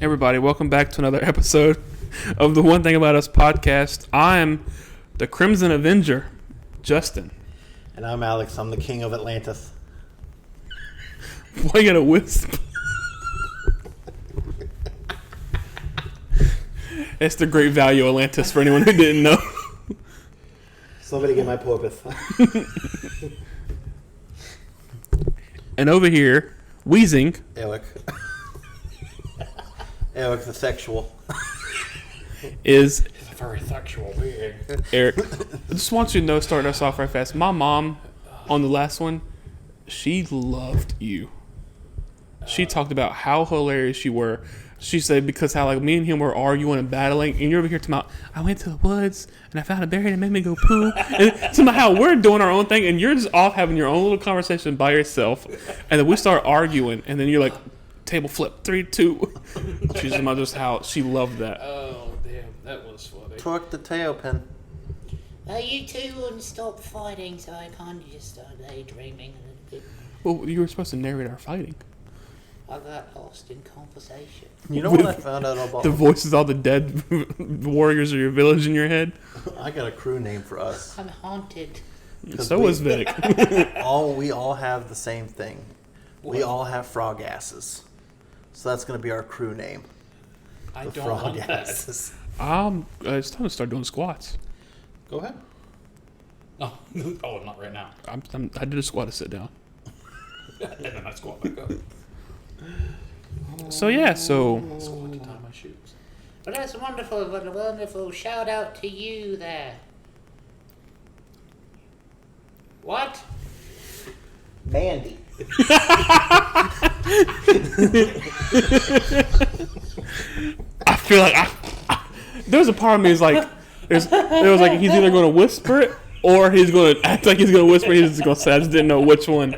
Everybody, welcome back to another episode of the One Thing About Us podcast. I'm the Crimson Avenger, Justin. And I'm Alex. I'm the king of Atlantis. Why you gotta wisp? It's the great value of Atlantis for anyone who didn't know. Somebody get my porpoise. And over here, wheezing, Eric. Eric the sexual. is He's a very sexual being. Eric. I just want you to know, starting us off right fast, my mom, on the last one, she loved you. She talked about how hilarious you were. She said because how like me and him were arguing and battling, and you're over here talking about, I went to the woods and I found a berry and it made me go poo. And somehow we're doing our own thing and you're just off having your own little conversation by yourself, and then we start arguing, and then you're like, table flip, 3, 2. She's about just how she loved that. Oh, damn, that was funny. Torque the tail pin. You two wouldn't stop fighting, so I kind of just started daydreaming a little bit. Well, you were supposed to narrate our fighting. I got lost in conversation. You know what I found out about? The voices, all the dead warriors of your village in your head. I got a crew name for us. I'm haunted. So was Vic. We all have the same thing. We all have frog asses. So that's going to be our crew name. I The don't frog want that. asses. It's time to start doing squats. Go ahead. Oh, not right now. I did a squat to sit down. And then I squat back up. So yeah, so Squat to tie my shoes. Well, that's wonderful. What a wonderful shout out to you there. What? Mandy. I feel like there's a part of me is like there was like he's either going to whisper it or he's going to act like he's going to whisper. He's just going to say, I just didn't know which one.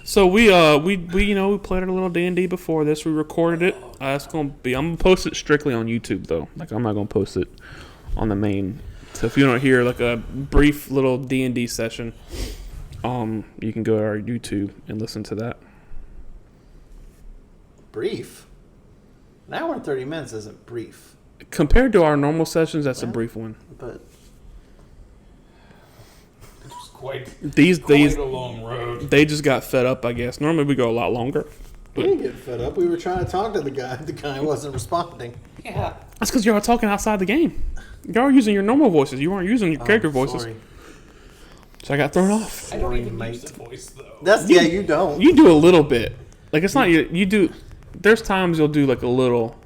So we you know we played a little D&D before this. We recorded it. I'm gonna post it strictly on YouTube though. Like I'm not gonna post it on the main. So if you don't hear like a brief little D&D session, you can go to our YouTube and listen to that. Brief? An hour and 30 minutes isn't brief. Compared to our normal sessions, that's a brief one. But It was quite These a long road. they just got fed up, I guess. Normally we go a lot longer. we didn't get fed up. We were trying to talk to the guy. The guy wasn't responding. Yeah. That's because y'all talking outside the game. Y'all are using your normal voices. You weren't using your character voices. Sorry. So I got thrown off. I don't Sorry, even mate. use the voice, though. Yeah, you don't. You do a little bit. Like it's not you do. There's times you'll do like a little.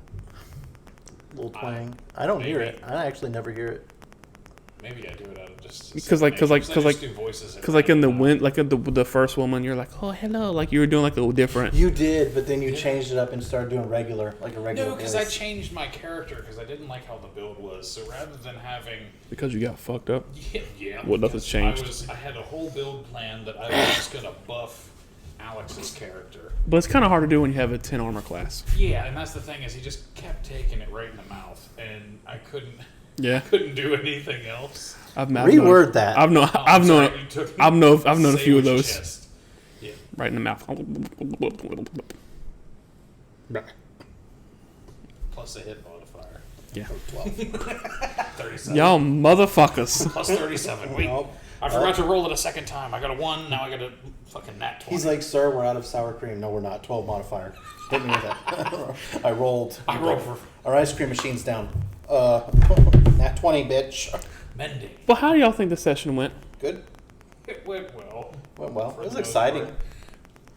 Little twang. I don't hear maybe. it. I actually never hear it. Maybe I do it out of just... Because like in the wind, like in the first woman, you're like, oh hello, like you were doing like a different. You did, but then you changed it up and started doing regular, like a regular No, because voice. I changed my character because I didn't like how the build was. So rather than having... Because you got fucked up. Yeah. Well, nothing's because changed. I had a whole build plan that I was just going to buff Alex's character. But it's kind of hard to do when you have a 10 armor class. Yeah, and that's the thing is he just kept taking it right in the mouth, and I couldn't Yeah, do anything else. Reword that. I've known a few of Say those chest. Yeah. right in the mouth. Plus a hit modifier. Yeah. 37. Y'all motherfuckers. Plus 37. Wait, Well, I forgot to roll it a second time. I got a 1, now I got a fucking nat 20. He's like, sir, we're out of sour cream. No, we're not. 12 modifier. Hit me with that. I rolled. for Our ice cream machine's down. Nat 20, bitch. mending. Well, how do y'all think the session went? Good. It went well. Went well. For It was the most exciting. part.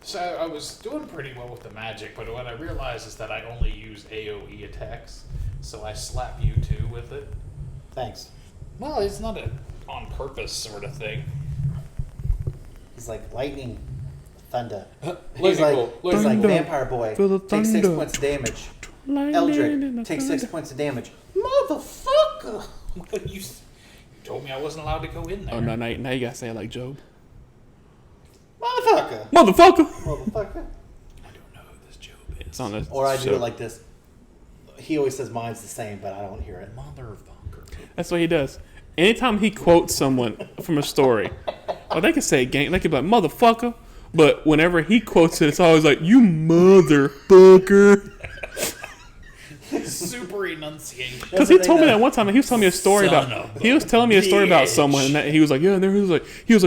So I was doing pretty well with the magic, but what I realized is that I only use AoE attacks, so I slap you too with it. Thanks. Well, it's not a on purpose sort of thing. He's like lightning, thunder. Look He's at like, cool. Look he's at like Thunder. vampire boy. Feel the Takes 6 thunder. points of damage. Lightning in Eldrick the takes thunder. 6 points of damage. Motherfucker! you told me I wasn't allowed to go in there. Oh no! Now you gotta say it like Job. Motherfucker! Motherfucker. Motherfucker! I don't know who this Job is. It's on the Or I do show. it like this. He always says mine's the same, but I don't hear it. Motherfucker. That's what he does. Anytime he quotes someone from a story, or they could say gang, they could be like motherfucker, But whenever he quotes it, it's always like, "You motherfucker." Super enunciation. Because he told me that one time. He was telling me a story Son about. of He was telling me a story about bitch. someone, and he was like, "Yeah." And then he was like, "You."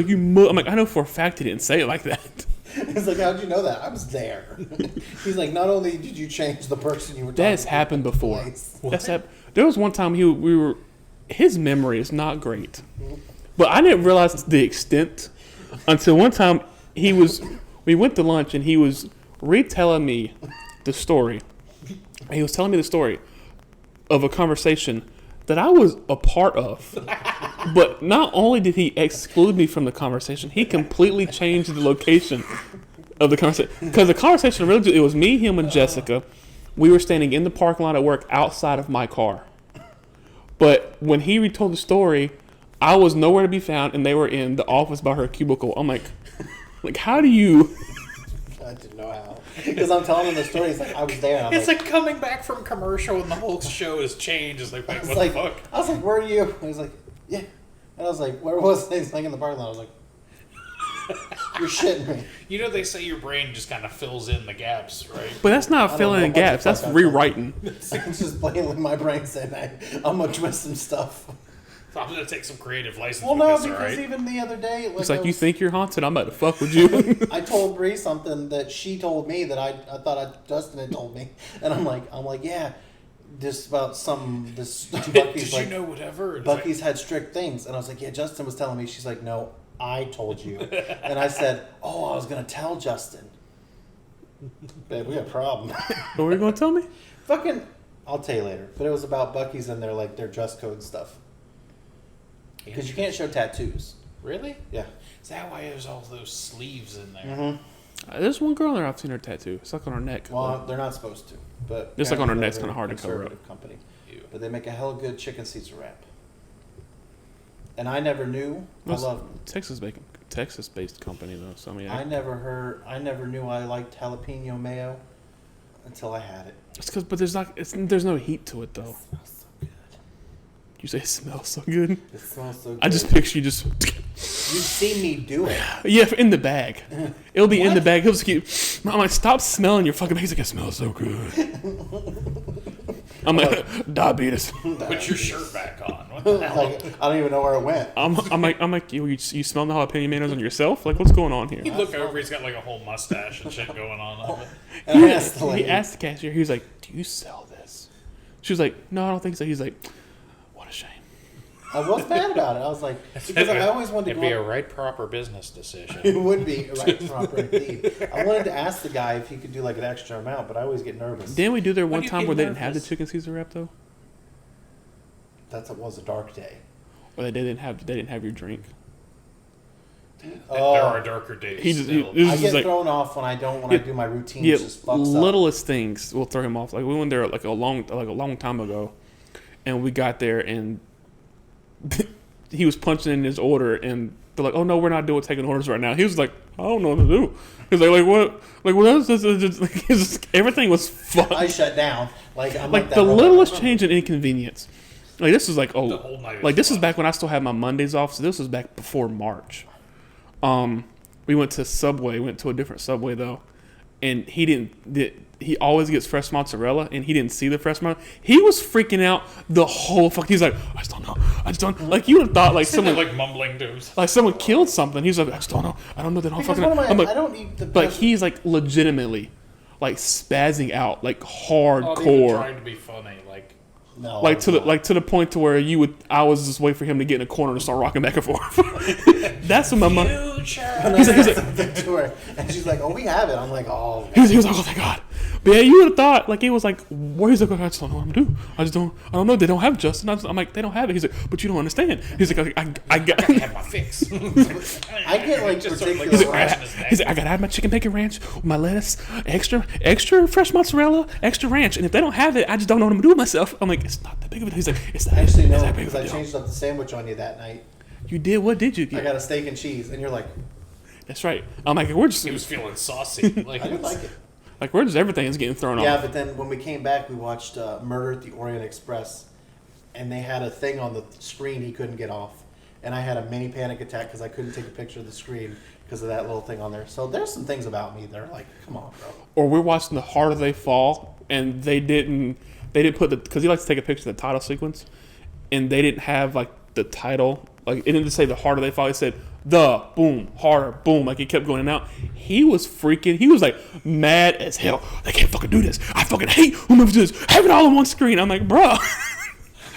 I'm like, I know for a fact he didn't say it like that. He's like, how'd you know that? I was there. He's like, not only did you change the person you were talking That's to, happened but the before. place. There was one time his memory is not great, but I didn't realize the extent until one time we went to lunch and he was retelling me the story. And he was telling me the story of a conversation that I was a part of. But not only did he exclude me from the conversation, he completely changed the location of the conversation. Because the conversation really, it was me, him, and Jessica. We were standing in the parking lot at work outside of my car. But when he retold the story, I was nowhere to be found, and they were in the office by her cubicle. I'm like, how do you? I didn't know how. Because I'm telling him the story. He's like, I was there. And I'm It's like coming back from commercial and the whole show has changed. It's like, wait, what the fuck? I was like, where are you? He was like, yeah. And I was like, where was he? He's like in the parking lot. I was like, you're shitting me. You know, they say your brain just kind of fills in the gaps, right? But that's not don't filling know in what the gaps. fuck That's I thought. rewriting. It's just blatantly my brain saying, I'm going to twist some stuff. So I'm going to take some creative license Well, with no, this, because all right? even the other day, It's like, you think you're haunted? I'm about to fuck with you. I told Bree something that she told me that I thought Justin had told me, and I'm like, yeah, just about this Bucky's Did like you know whatever? It's Bucky's had strict things, and I was like, yeah, Justin was telling me. She's like, no, I told you, and I said, oh, I was gonna tell Justin. Babe, we got a problem. What were you going to tell me? Fucking, I'll tell you later. But it was about Bucky's and their dress code stuff. Because you can't show tattoos. Really? Yeah. Is that why there's all those sleeves in there? Mm-hmm. There's one girl in there, I've seen her tattoo. It's like on her neck. Well, they're not supposed to. But Just like on her apparently neck's they're a kinda hard to cover up. conservative company. Ew. But they make a hell of good chicken Caesar wrap. And I never knew. It's I love. Texas-based company though. So I mean, I never knew I liked jalapeno mayo until I had it. it's because, but there's no heat to it though. It smells so good. You say it smells so good. It smells so good. I just picture you just You've seen me do it. yeah in the bag. It'll be in the What? bag. He'll just keep. I'm like, stop smelling your fucking bag. He's like, it smells so good. I'm like, diabetes. Put your shirt back on. What the hell? Like, I don't even know where it went. I'm like, you smelling the jalapeno mayonnaise on yourself? Like, what's going on here? You look over, he's got like a whole mustache and shit going on. And I asked the He lady, asked the cashier. He was like, "Do you sell this?" She was like, "No, I don't think so." He's like, "What a shame." I was mad about it. I was like, because I always wanted to It'd go be a up. right, proper business decision. It would be right proper indeed. I wanted to ask the guy if he could do like an extra amount, but I always get nervous. Didn't we do there one you time get where they didn't have the nervous? chicken Caesar wrap though, That was a dark day. or they didn't have your drink? There are darker days. He just- still. he- I This get is like- thrown off when I do my routine. Yeah, It just fucks up. littlest things will throw him off. Like we went there like a long time ago, and we got there and he was punching in his order, and they're like, "Oh no, we're not taking orders right now." He was like, "I don't know what to do." He's like what? Like what else? Everything was fun. I shut down. Like I'm Like like the that littlest robot. change in inconvenience. Like this is like The whole night like this was is back when I still had my Mondays off. So this was back before March. We went to Subway. Went to a different Subway though, and he didn't. He always gets fresh mozzarella, and he didn't see the fresh mozzarella. He was freaking out the whole fuck. He's like, I just don't know. I just don't. Like you would have thought like Someone someone like mumbling to himself. like someone killed something. He's like, I just don't know. I don't know. They don't Because fucking. one of my, I'm like, I don't eat the like best. he's like legitimately, like spazzing out, like Not even hardcore. trying to be funny. Like, No, Like to the I'm not. to the point to where I was just waiting for him to get in a corner and start rocking back and forth. That's what my mom. future. And I said something to her, and she's like, "Oh, we have it." I'm like, "Oh." He was like, "Oh thank God." But yeah, you would have thought like it was like, where he's like, I just don't know what I'm gonna do. I don't know. They don't have it, Justin. I'm like, they don't have it. He's like, but you don't understand. He's like, I got. I have my fix. I get like Just sort of like ridiculous. scratching his neck. He's like, I gotta have my chicken bacon ranch, my lettuce, extra fresh mozzarella, extra ranch. And if they don't have it, I just don't know what I'm gonna do with myself. I'm like, it's not that big of a. He's like, it's not. Actually, it's no, that big of because a I deal. changed up the sandwich on you that night. You did? What did you I get? got a steak and cheese, and you're like, That's right. I'm like, we're just He was feeling saucy. Like, "I didn't like it." everything is getting thrown Yeah, off. but then when we came back, we watched Murder at the Orient Express, and they had a thing on the screen he couldn't get off, and I had a mini panic attack because I couldn't take a picture of the screen because of that little thing on there. So there's some things about me that are like, come on, bro. Or we're watching The Harder They Fall, and they didn't put the, because he likes to take a picture of the title sequence, and they didn't have like the title, like it didn't just say The Harder They Fall. It said the boom harder boom, like it kept going in and out. He was like mad as hell. They can't fucking do this. I fucking hate whoever does this. Have it all on one screen. I'm like, bro.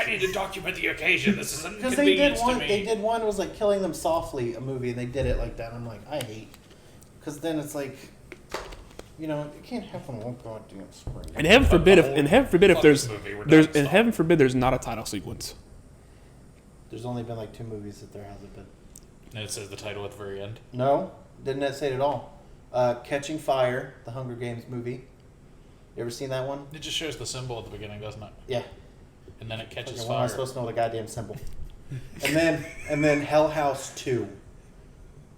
I need to document the occasion. This is Because they did inconvenience one. to me. They did one. It was like Killing Them Softly, a movie, and they did it like that. I'm like, I hate. Because then it's like, you know, it can't happen on one goddamn screen. And heaven forbid if Fuck there's this movie, we're there's done, and stop. heaven forbid there's not a title sequence. There's only been like 2 movies that there hasn't been. And it says the title at the very end. No, didn't that say it at all? Catching Fire, the Hunger Games movie. You ever seen that one? It just shows the symbol at the beginning, doesn't it? Yeah. And then it catches Okay, when am I fire. supposed to know the goddamn symbol? and then Hell House 2.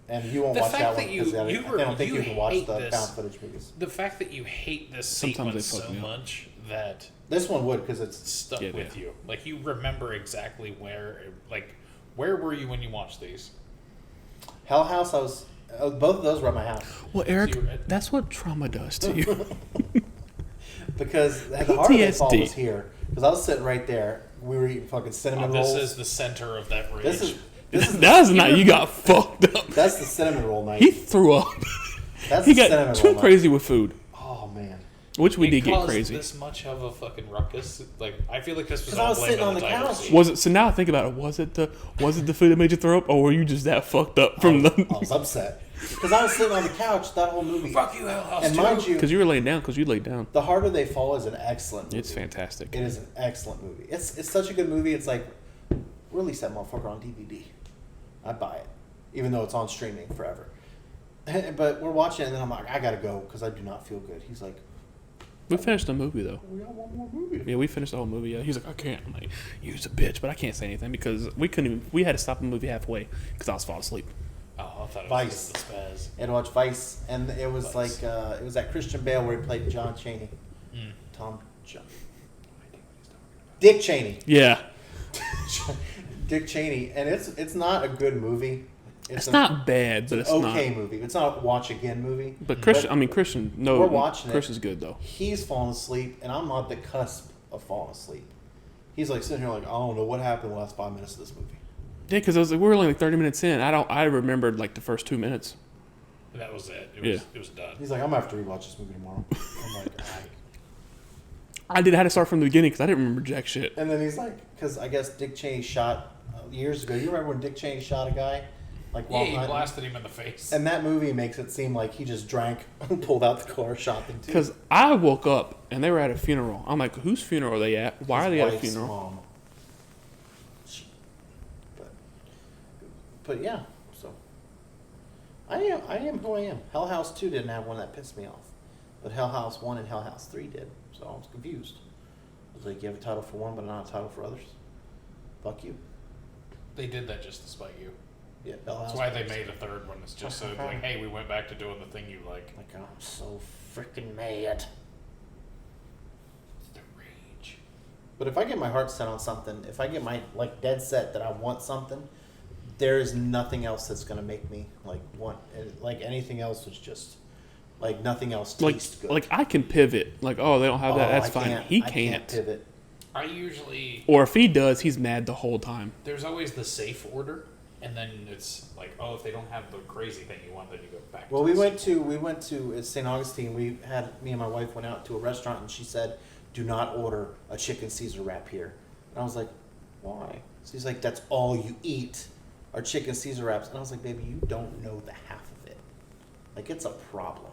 And you won't The watch fact that that one you- because I you don't think you you can watch hate the this. found footage movies. The fact that you hate this Sometimes they sequence fuck so me up. much that This one would because it's stuck Yeah, with yeah. you. Like you remember exactly where were you when you watched these? Hell House. I was both of those were at my house Well, Eric, So you were at- that's what trauma does to you. because the Harder They Fall PTSD. was here because I was sitting right there. We were eating fucking cinnamon This rolls. is the center of that rage. This is That's not. You got fucked up. that's the cinnamon roll night. He threw up. That's He the got cinnamon too roll crazy with food, night. Oh man. which we It did get caused crazy. this much of a fucking ruckus. Like I feel like this was 'Cause I all was blamed sitting on on the the title couch. scene. Was it? So now I think about it. Was it the food that made you throw up, or were you just that fucked up from I the? was upset because I was sitting on the couch that whole movie. Fuck you, Hell House And too. mind you, Because you were laying down. Because you laid down. The Harder They Fall is an excellent movie. It's fantastic. It is an excellent movie. It's such a good movie. It's like, release that motherfucker on DVD. I'd buy it, even though it's on streaming forever. But we're watching it, and then I'm like, I gotta go because I do not feel good. He's like, We finished the movie though. we got one more movie. Yeah, we finished the whole movie. Yeah, he's like, I can't. I'm like, you's a bitch, but I can't say anything because we couldn't even. We had to stop the movie halfway because I was falling asleep. Oh, I thought it Vice. was the spaz. I had to watch Vice, and it was Vice. like it was that Christian Bale where he played John Cheney, Mm. Dick Cheney, Yeah, Dick Cheney, and it's not a good movie. it's an not bad, but it's okay not. movie. It's not a watch again movie. But Christian, no, We're watching it. Christian's good though. He's falling asleep, and I'm on the cusp of falling asleep. He's like sitting here like, I don't know what happened in the last 5 minutes of this movie. Yeah, because I was like, we were only like 30 minutes in. I remembered like the first 2 minutes. And that was it. Yeah. It was done. He's like, I'm gonna have to rewatch this movie tomorrow. I'm like, all right. I had to start from the beginning because I didn't remember jack shit. And then he's like, because I guess Dick Cheney shot years ago. You remember when Dick Cheney shot a guy, like Yeah, while he hunting? blasted him in the face. And that movie makes it seem like he just drank, pulled out the car, shot them too. Because I woke up and they were at a funeral. I'm like, whose funeral are they at? Why are they at a Wife's funeral? mom. But yeah, so I am who I am. Hell House 2 didn't have one that pissed me off, but Hell House 1 and Hell House 3 did. So I was confused. I was like, you have a title for one, but not a title for others. Fuck you. They did that just to spite you. Yeah, Hell That's House why they was- made a third one. It's just so like, hey, we went back to doing the thing you like. Like, I'm so freaking mad. It's the rage. But if I get my heart set on something, if I get my like dead set that I want something, there is nothing else that's gonna make me like want like anything else was just like nothing else tastes good. Like I can pivot. Like, oh, they don't have that. Oh, That's I fine. can't- He I can't. pivot. I usually Or if he does, he's mad the whole time. there's always the safe order, and then it's like, oh, if they don't have the crazy thing you want, then you go back. Well, to we the went safe to at St. Augustine. Me and my wife went out to a restaurant, and she said, "Do not order a chicken Caesar wrap here." And I was like, "Why?" She's like, "That's all you eat are chicken Caesar wraps." And I was like, "Baby, you don't know the half of it. Like, it's a problem."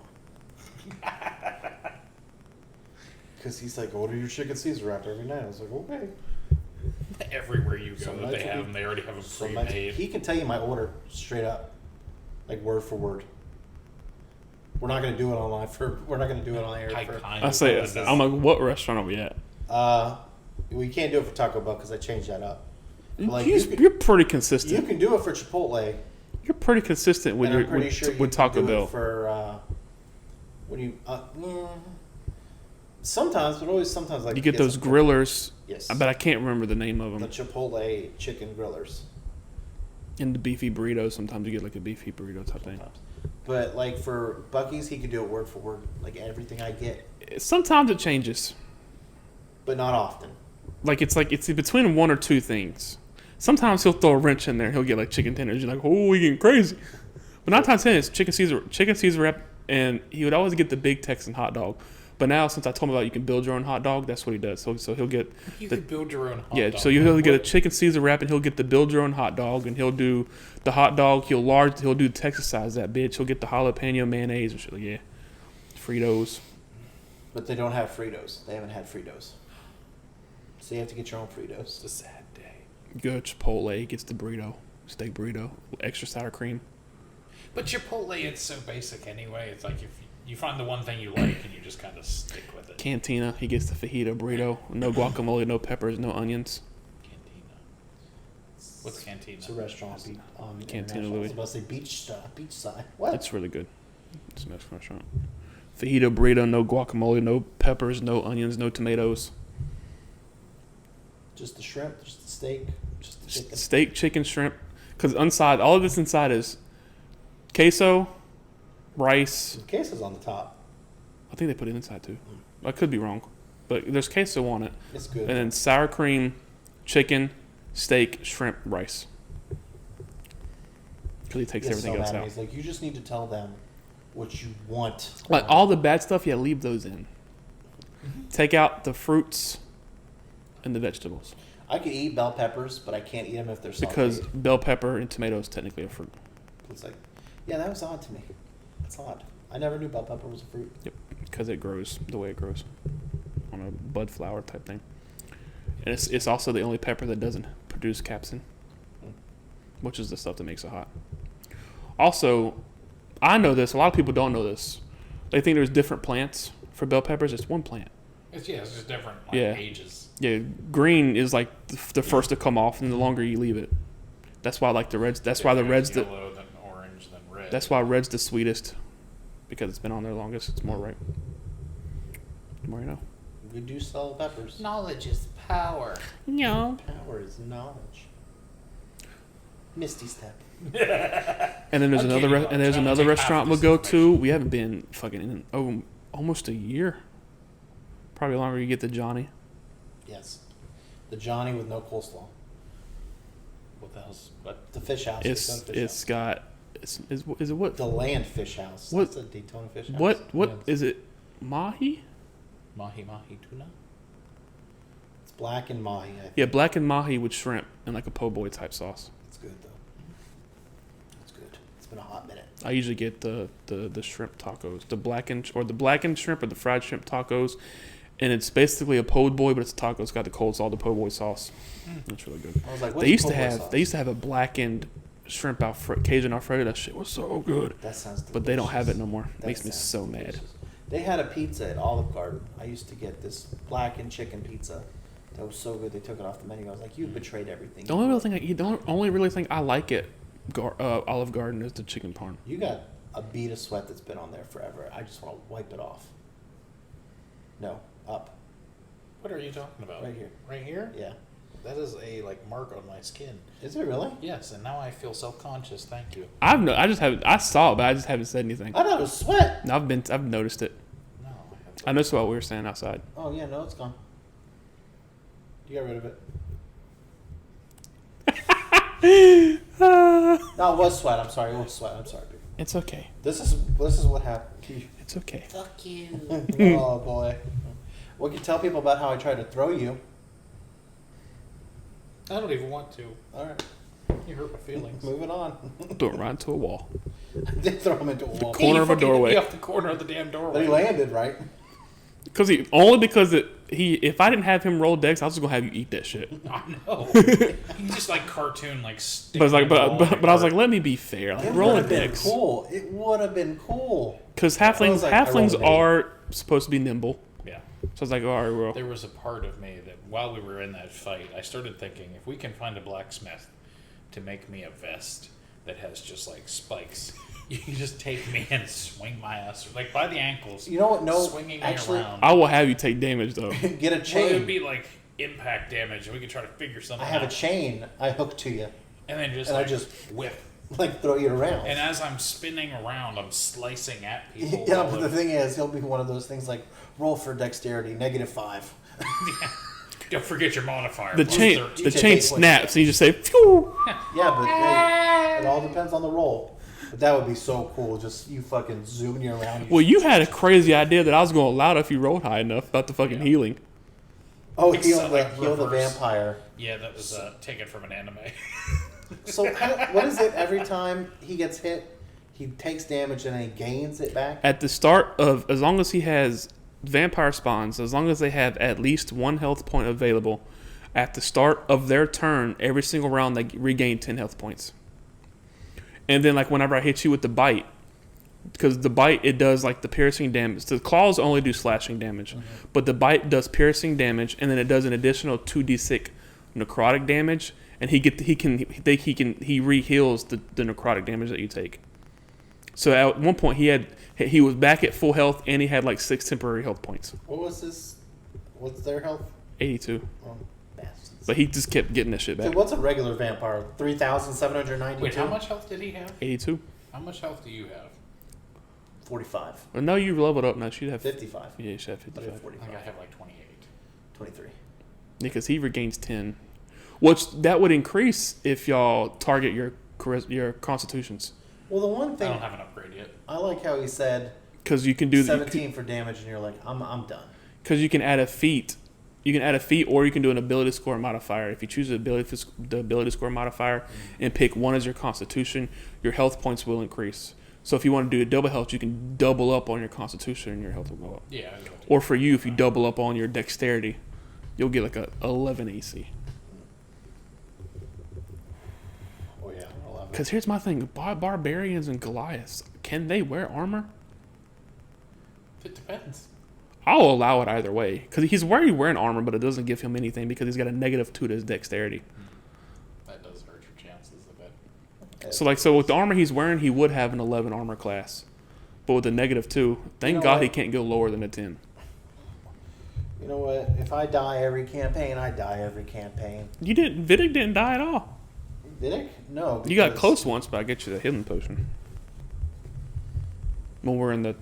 Because he's like, "Order your chicken Caesar wrap every night." I was like, "Okay." Everywhere you go, Some that nights they will have be- them, they already have them Sometimes pre-made. he can tell you my order straight up, like word for word. We're not gonna do it online we're not gonna do it on air I for. kind I of say, this is- I'm like, what restaurant are we at? We can't do it for Taco Bell because I changed that up. But, like, You're pretty you consistent. can do it for Chipotle, You're pretty consistent with and your I'm pretty sure you with can Taco do Bell. it for when you. Sometimes, but always sometimes like You get those grillers, Yes, but I can't remember the name of the them. Chipotle chicken grillers. And the beefy burritos. Sometimes you get like a beefy burrito type thing. Sometimes. But like for Bucky's, he could do it word for word, like everything I get, Sometimes it changes. but not often. Like it's between one or two things. Sometimes he'll throw a wrench in there and he'll get like chicken tenders. You're like, oh, we getting crazy. But 9 times 10 it's chicken Caesar wrap, and he would always get the big Texan hot dog. But now since I told him about you can build your own hot dog, that's what he does. So he'll get You can build your own hot yeah. dog. So he'll get a chicken Caesar wrap and he'll get the build your own hot dog, and he'll do the hot dog. He'll do Texas size that bitch. He'll get the jalapeno mayonnaise and shit. Like, yeah, Fritos. But they don't have Fritos. They haven't had Fritos. So you have to get your own Fritos. It's a sad day. Good Chipotle gets the burrito, steak burrito, extra sour cream. But Chipotle, it's so basic anyway. It's like if you find the one thing you like and you just kind of stick with it. Cantina, he gets the fajita burrito, no guacamole, no peppers, no onions. Cantina. What's Cantina? It's a restaurant. Cantina International. I was Louis. about to say beachside. What? It's really good. It's a nice restaurant. Fajita burrito, no guacamole, no peppers, no onions, no tomatoes. Just the shrimp, just the steak, just the chicken. Steak, chicken, shrimp. Because inside, all of this inside is queso, rice. The queso's on the top. I think they put it inside too. I could be wrong, but there's queso on it, It's good. and then sour cream, chicken, steak, shrimp, rice. Because he takes He's everything so else mad. out. He's like, you just need to tell them what you want. Like all the bad stuff, yeah, leave those in. Take out the fruits and the vegetables, I could eat bell peppers, but I can't eat them if they're sauteed. because bell pepper and tomato is technically a fruit. It's like, yeah, that was odd to me. That's odd. I never knew bell pepper was a fruit. Yep, because it grows the way it grows on a bud flower type thing, and it's also the only pepper that doesn't produce capsin, which is the stuff that makes it hot. Also, I know this. A lot of people don't know this. They think there's different plants for bell peppers. It's one plant. It's just different Yeah. ages. Yeah, green is like the first to come off, and the longer you leave it. That's why like the reds. That's why the red's the. yellow, then orange, then red. That's why red's the sweetest, because it's been on there longest. It's more ripe. The more you know. We do sell peppers. Knowledge is power. No. Power is knowledge. Misty Step. And then there's Okay, another well, and there's trying to another take restaurant half we'll this go to. information. We haven't been fucking in almost a year. Probably longer. You get the Johnny. Yes. The Johnny with no coleslaw. What the hell's what? The fish house. It's Daytona Fish it's House. got is it what The Land Fish House. What- That's a Daytona Fish House. what Yeah. is it? Mahi? Mahi tuna? It's black and mahi. I think. Yeah, black and mahi with shrimp and like a po' boy type sauce. It's good though. It's good. It's been a hot minute. I usually get the shrimp tacos, the blackened shrimp or the fried shrimp tacos, and it's basically a po' boy, but it's a taco. It's got the cold salt, the po' boy sauce. It's really good. I was like, what's They used po' to boy have sauce? a blackened shrimp Cajun Alfredo. That shit was so good, That sounds delicious. but they don't have it no more. That Makes me sounds so mad. delicious. They had a pizza at Olive Garden. I used to get this blackened chicken pizza. That was so good. They took it off the menu. I was like, you betrayed everything. The only really thing I like at Olive Garden is the chicken parm. You got a bead of sweat that's been on there forever. I just want to wipe it off. No, up. What are you talking about? Right here. Right here? Yeah. That is a mark on my skin. Is it really? Yes, and now I feel self-conscious. Thank you. I saw it, but I just haven't said anything. I thought it was sweat. I've noticed it. No, I have. I noticed what we were saying outside. Oh yeah, no, it's gone. You got rid of it. No, it was sweat. I'm sorry. It was sweat. I'm sorry. Dude. It's okay. This is what happened. It's okay. Fuck you. Oh boy. We can tell people about how I tried to throw you. I don't even want to. All right, You hurt my feelings. moving on. Throw it right into a wall. I did throw him into a wall, Corner You of a fucking hit doorway. me off the corner of the damn but doorway. he landed right. Because if I didn't have him roll decks, I was just gonna have you eat that shit. I know. You just cartoon stick But it's like, the ball in but I was your like, let me be fair. Like, It roll would a have been decks. cool. It would have been cool. Because I was like, I rolled halflings an eight. are supposed to be nimble. Yeah. So I was like, all right, well, There was a part of me that while we were in that fight, I started thinking, if we can find a blacksmith to make me a vest that has just spikes, you can just take me and swing my ass by the ankles. You know what? No, swinging actually, me around. I will have you take damage though. get a Well, it would chain. be impact damage, and we could try to figure something I have a out. chain. I hook to you. And then just and I like just- whip. like throw you around. And as I'm spinning around, I'm slicing at people. Yeah, but the thing is, he'll be one of those things like roll for dexterity, -5. Don't forget your modifier. The plus chain 13. the take chain 8 points. snaps, and you just say, phew. Yeah, but hey, it all depends on the roll. But that would be so cool, just you fucking zooming you around. Well, you had a crazy idea that I was going to allow it if you rolled high enough about the fucking healing. Oh, It's heal like the reverse. vampire. Yeah, that was taken from an anime. So what is it? Every time he gets hit, he takes damage and then he gains it back. At the start of, as long as he has vampire spawns, as long as they have at least 1 health point available, at the start of their turn, every single round they regain 10 health points. And then, like, whenever I hit you with the bite, because the bite, it does, like, the piercing damage. The claws only do slashing damage, but the bite does piercing damage, and then it does an additional 2d6 necrotic damage, and he re-heals the necrotic damage that you take. So at one point, he was back at full health, and he had, like, 6 temporary health points. What was this? What's their health? 82. Oh, bastards. But he just kept getting that shit back. Dude, what's a regular vampire? 3,792. Wait, how much health did he have? 82. How much health do you have? 45. Well, no, you leveled up now. She'd have 55. Yeah, you should have I 55. have I think 45. I have like 28. 23. Because he regains 10. Which, that would increase if y'all target your constitutions. Well, the one I thing don't have an upgrade yet. I like how he said Because you can do 17 for damage, and you're like, I'm done. Because you can add a feat. You can add a feat, or you can do an ability score modifier. If you choose the ability score modifier and pick one as your constitution, your health points will increase. So if you want to do a double health, you can double up on your constitution and your health will go up. Yeah. I got it. Or for you, if you double up on your dexterity, you'll get like a 11 AC. Oh yeah, 11. Because here's my thing: barbarians and Goliaths, can they wear armor? It depends. I'll allow it either way. Because he's wearing armor, but it doesn't give him anything because he's got a -2 to his dexterity. That does hurt your chances a bit. So with the armor he's wearing, he would have an 11 armor class. But with the -2, thank know God what? he can't go lower than a 10. You know what? If I die every campaign, I die every campaign. Vidic didn't die at all. Did I? No. You got because- close once, but I get you the healing potion. When we're in the I'm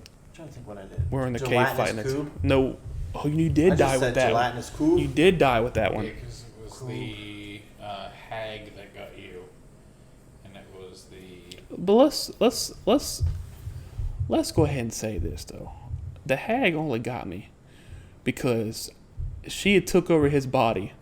trying to think what I did. cave Gelatinous fighting next. cube? No, oh, you I did just die said with that one. gelatinous cube. You did die with that Yeah, one. because it was Cool. the hag that got you, and it was the But let's go ahead and say this though. The hag only got me because she had took over his body,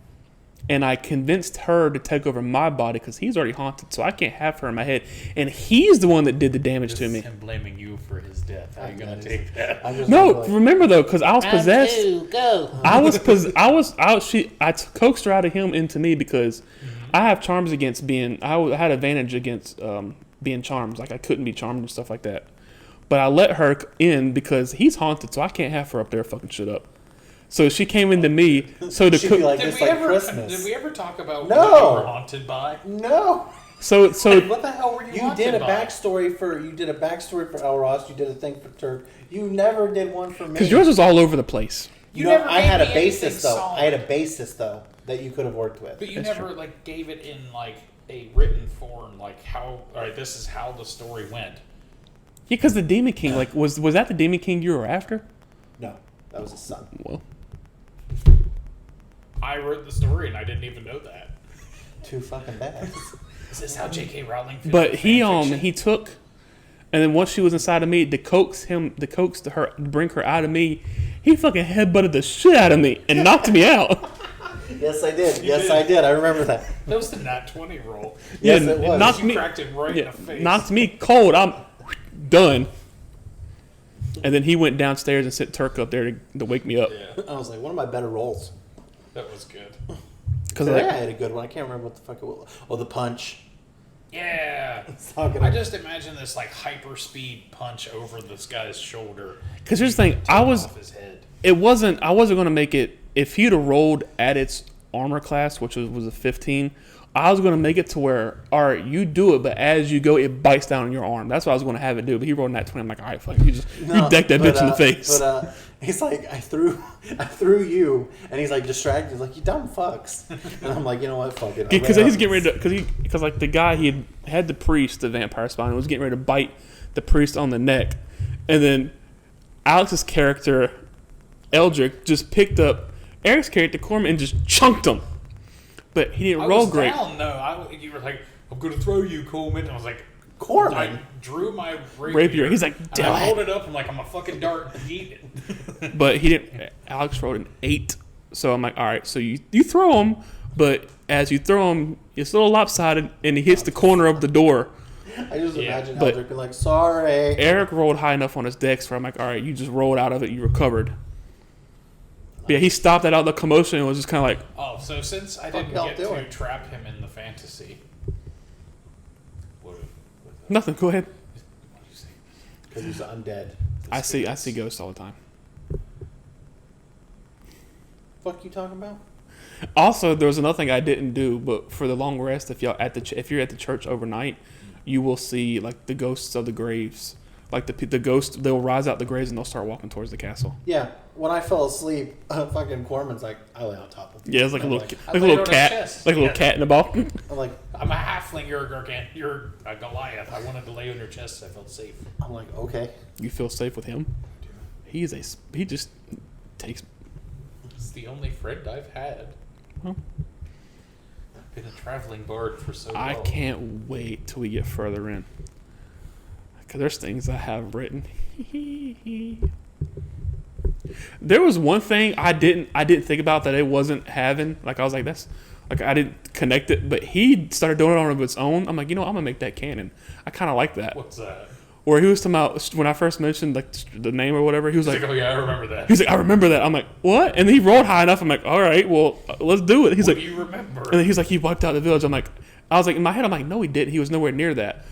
and I convinced her to take over my body because he's already haunted, so I can't have her in my head. And he's the one that did the damage to me. him blaming you for his death. How are you gonna That is- take that? I'm just No, like, remember though, because I was Round possessed. 2, go. I coaxed her out of him into me because I have charms against being. I had advantage against being charmed. Like I couldn't be charmed and stuff like that. But I let her in because he's haunted, so I can't have her up there fucking shit up. So she came into me. So to she'd be cook. like, Did it's we like ever? Christmas. Did we ever talk about No. what you were haunted by? No. So What the hell were you? You haunted did a by? backstory for Elros. You did a thing for Turk. You never did one for me. because yours was all over the place. You No, never I gave had a me basis anything though. solid. I had a basis though that you could have worked with. But you That's never true. like gave it in like a written form, like how. All right, this is how the story went. Yeah, because the Demon King, like, was that the Demon King you were after? No, that was his son. Well, I wrote the story and I didn't even know that. Too fucking bad. Is this how J.K. Rowling? feels but with he fan fiction? he took, and then once she was inside of me, to coax her, bring her out of me, he fucking headbutted the shit out of me and knocked me out. Yes, I did. Yes, did. I did. I remember that. That was the nat 20 roll. Yes, Yeah, it was. knocked You me, cracked it right in yeah, the face. knocked me cold. I'm done. And then he went downstairs and sent Turk up there to wake me up. Yeah, I was like, one of my better rolls. that was good. Because Today I had a good one. I can't remember what the fuck it was. Oh, the punch. Yeah. Talking I about- just imagine this like hyper speed punch over this guy's shoulder. here's the thing, I was Off his head. I wasn't going to make it. If he'd have rolled at its armor class, which was a 15, I was going to make it to where, all right, you do it, but as you go, it bites down on your arm. That's what I was going to have it do. But he rolled that 20. I'm like, all right, fuck, you decked that bitch in the face. But He's like, I threw you, and he's like distracted. He's like, you dumb fucks. And I'm like, you know what, fuck it. Because he's getting ready to, because like the guy he had the priest, the vampire spawn, was getting ready to bite the priest on the neck, and then Alex's character Eldrick just picked up Eric's character Corman and just chunked him, but he didn't roll great. No, you were like, I'm gonna throw you, Coleman. And I was like, Corman. I drew my Rapier. He's like, and I hold it up. I'm like, I'm a fucking dart. Eat it. But he didn't. Alex rolled an 8, so I'm like, all right. So you throw him, but as you throw him, it's a little lopsided, and he hits the corner of the door. I just imagine but Eldrick being like, sorry. Eric rolled high enough on his dex where I'm like, all right, you just rolled out of it, you recovered. But yeah, he stopped that out of the commotion and was just kind of like, Oh, so since I didn't get to trap him in the fantasy, nothing. Go ahead. what do you say? Because he's undead. I see ghosts all the time. Fuck you talking about? Also, there was another thing I didn't do, but for the long rest, if you're at the church overnight, you will see like the ghosts of the graves. Like the ghosts, they'll rise out the graves and they'll start walking towards the castle. Yeah. When I fell asleep, fucking Corman's like, I lay on top of him. Yeah, it's like a little, I like a laid little on cat, his chest. like a little Yeah. cat in a ball. I'm like, I'm a halfling. You're a Goliath. I wanted to lay on your chest. So I felt safe. I'm like, okay. You feel safe with him? He just takes. It's the only friend I've had. Well, I've been a traveling bard for so long. I can't wait till we get further in. Because there's things I have written. There was one thing I didn't think about that it wasn't having. Like I was like, that's like I didn't connect it, but he started doing it on its own. I'm like, you know, I'm gonna make that canon. I kind of like that. What's that? Where he was talking about when I first mentioned like the name or whatever, he was like, Oh yeah, I remember that. he's like, I remember that. I'm like, what? And then he rolled high enough. I'm like, all right, well, let's do it. He's What like, do you remember? and then he's like, he wiped out the village. I'm like, I was like in my head, I'm like, no, he didn't. He was nowhere near that.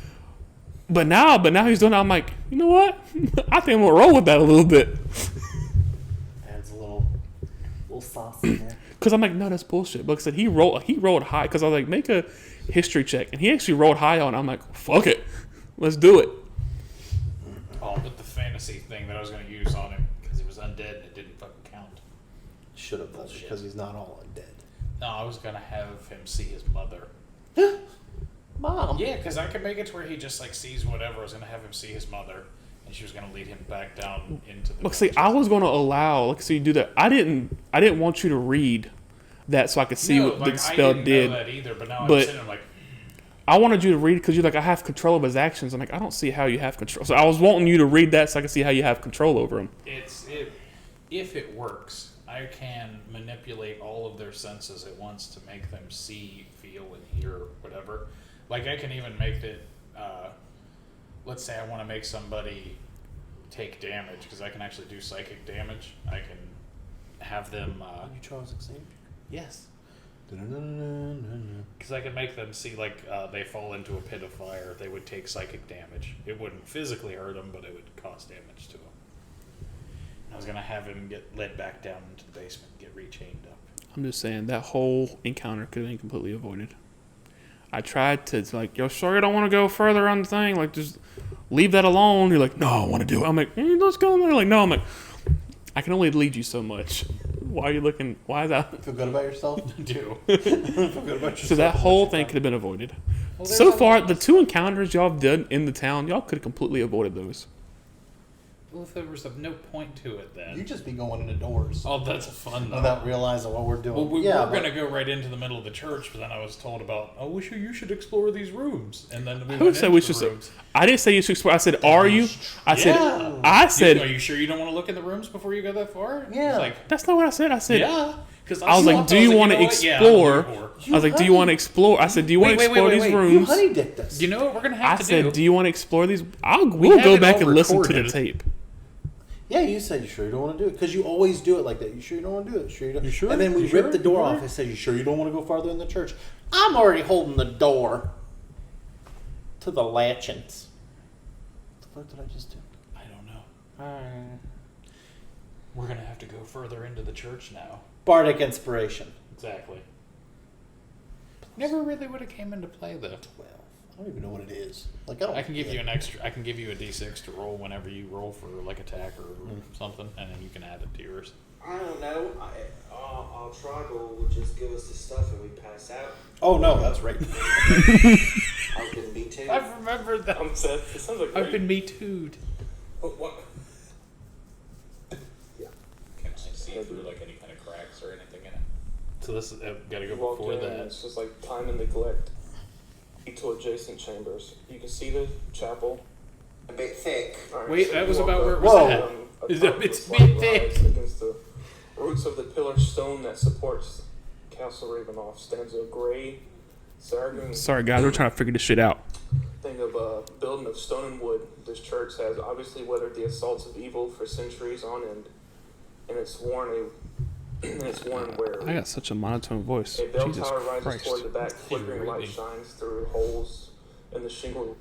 But now he's doing it. I'm like, you know what? I think I'm gonna roll with that a little bit. Adds a little sauce in there. Because I'm like, no, that's bullshit. But like I said, he rolled high. Because I was like, make a history check, and he actually rolled high on it. I'm like, fuck it, let's do it. Oh, but the fantasy thing that I was going to use on him because he was undead and it didn't fucking count. Should have done it because he's not all undead. No, I was going to have him see his mother. Mom. Yeah, because I could make it to where he just like sees whatever. I was going to have him see his mother, and she was going to lead him back down into the. Look, see, I was going to allow. Like, so you do that. I didn't want you to read that so I could see what the spell I didn't did. know that either, but now But- I'm sitting there like. I wanted you to read because you're like, I have control of his actions. I'm like, I don't see how you have control. So I was wanting you to read that so I could see how you have control over him. If it works, I can manipulate all of their senses at once to make them see, feel, and hear whatever. Like I can even make it. Let's say I want to make somebody take damage because I can actually do psychic damage. I can have them. You chose Xavier? Yes. Dun-dun-dun-dun-dun-dun. Because I can make them see like they fall into a pit of fire. They would take psychic damage. It wouldn't physically hurt them, but it would cause damage to them. I was gonna have him get led back down into the basement, and get rechained up. I'm just saying that whole encounter could have been completely avoided. I tried to like, yo, sure you don't want to go further on the thing, like just leave that alone. You're like, no, I want to do it. I'm like, let's go in there. Like, no, I'm like, I can only lead you so much. Why are you looking? Why is that? Feel good about yourself? Do. Feel good about yourself. So that whole thing could have been avoided. Well, So there's far, a- the 2 encounters y'all have done in the town, y'all could have completely avoided those. Well, if there was no point to it, then. You just be going into doors Oh, that's fun though. without realizing what we're doing. Well, we yeah, were going to go right into the middle of the church, but then I was told about, oh, you should explore these rooms. And then we Who went said into we the should? rooms. I didn't say you should explore. I said, are you? I said, Yeah. I Are said, you sure you don't want to look in the rooms before you go that far? Yeah. It's like, that's not what I said. I said, yeah. Because I was like, do you want to explore? I was like, do you want to explore? I said, do you want to Wait, explore these you rooms? honey dicked us. You know what we're going to I have to said, do? do you want to explore these? We'll have go it back all and listen to the recorded. tape. Yeah, you said you sure you don't want to do it because you always do it like that. You sure you don't want to do it? Sure you don't. You sure? And then we You sure? ripped the door You off sure? and said, "You sure you don't want to go farther in the church?" I'm already holding the door to the latchings. What the fuck did I just do? I don't know. We're going to have to go further into the church now. Bardic inspiration. Exactly. Never really would have came into play, though. 12. I don't even know what it is. Like I don't. I can give you an extra. I can give you a d6 to roll whenever you roll for like attack or something, and then you can add it to yours. I don't know. Our tribal will just give us the stuff and we pass out. Oh no, that's right. I can be too. I've remembered that. It sounds like I've been me too'd. what? Yeah. Can I see through like any kind of cracks or anything in it? So this is gotta go You walk before in, that. it's just like time and neglect. To adjacent chambers. You can see the chapel. A bit thick. Alright, Wait, so that you was walk about up, where it was Whoa. at. a Is top it- it's with slight bit thick. rise against the roots of the pillar stone that supports Castle Ravenloft stands a gray Saragoon Sorry, guys, we're trying to figure this shit out. thing of a building of stone and wood. This church has obviously weathered the assaults of evil for centuries on end, and it's worn where I got such a monotone voice. a bell Jesus tower rises Christ. toward the back, flickering light reading. shines through holes in the shingle.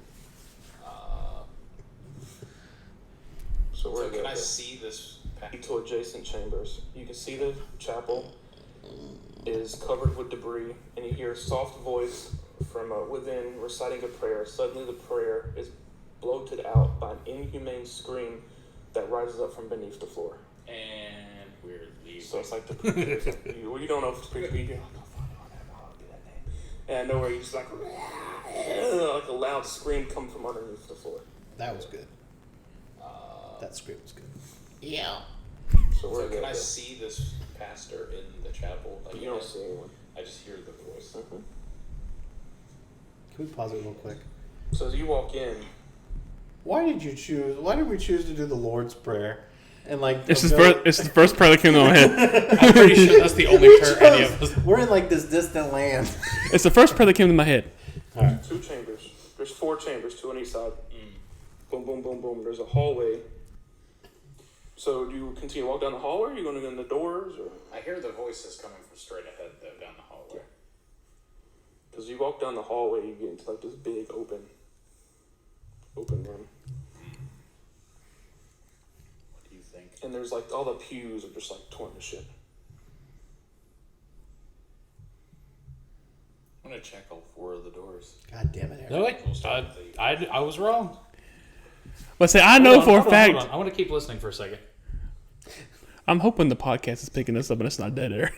So we're So can I see this? to adjacent chambers. You can see the chapel is covered with debris, and you hear a soft voice from within reciting a prayer. Suddenly, the prayer is bloated out by an inhumane scream that rises up from beneath the floor. And we're leaving. So it's like the preacher. It's like, you don't know if it's the preacher. You're like, oh, fuck, I'll do that name. And nowhere you just like a loud scream come from underneath the floor. That was good. That script was good. Yeah. So we're So can good I there. see this pastor in the chapel? Like, You don't see anyone. I just hear the voice. Mhm. Can we pause it real quick? So as you walk in, Why did we choose to do the Lord's Prayer? And like It's the first prayer that came to my head. I'm pretty sure that's the only prayer any of us. We're in like this distant land. It's the first prayer that came to my head. All right. 2 chambers. There's 4 chambers, 2 on each side. Boom, boom, boom, boom. There's a hallway. So do you continue to walk down the hallway? Or are you going to go in the doors? Or I hear the voices coming from straight ahead though down the hallway. because you walk down the hallway, you get into like this big open room, What do you think? and there's like all the pews are just like torn to shit. I'm gonna check all 4 of the doors. God damn it, Eric. No, wait. We'll start with the- I was wrong. But say I know Hold on, for a hold on, fact. hold on. I want to keep listening for a second. I'm hoping the podcast is picking this up and it's not dead air.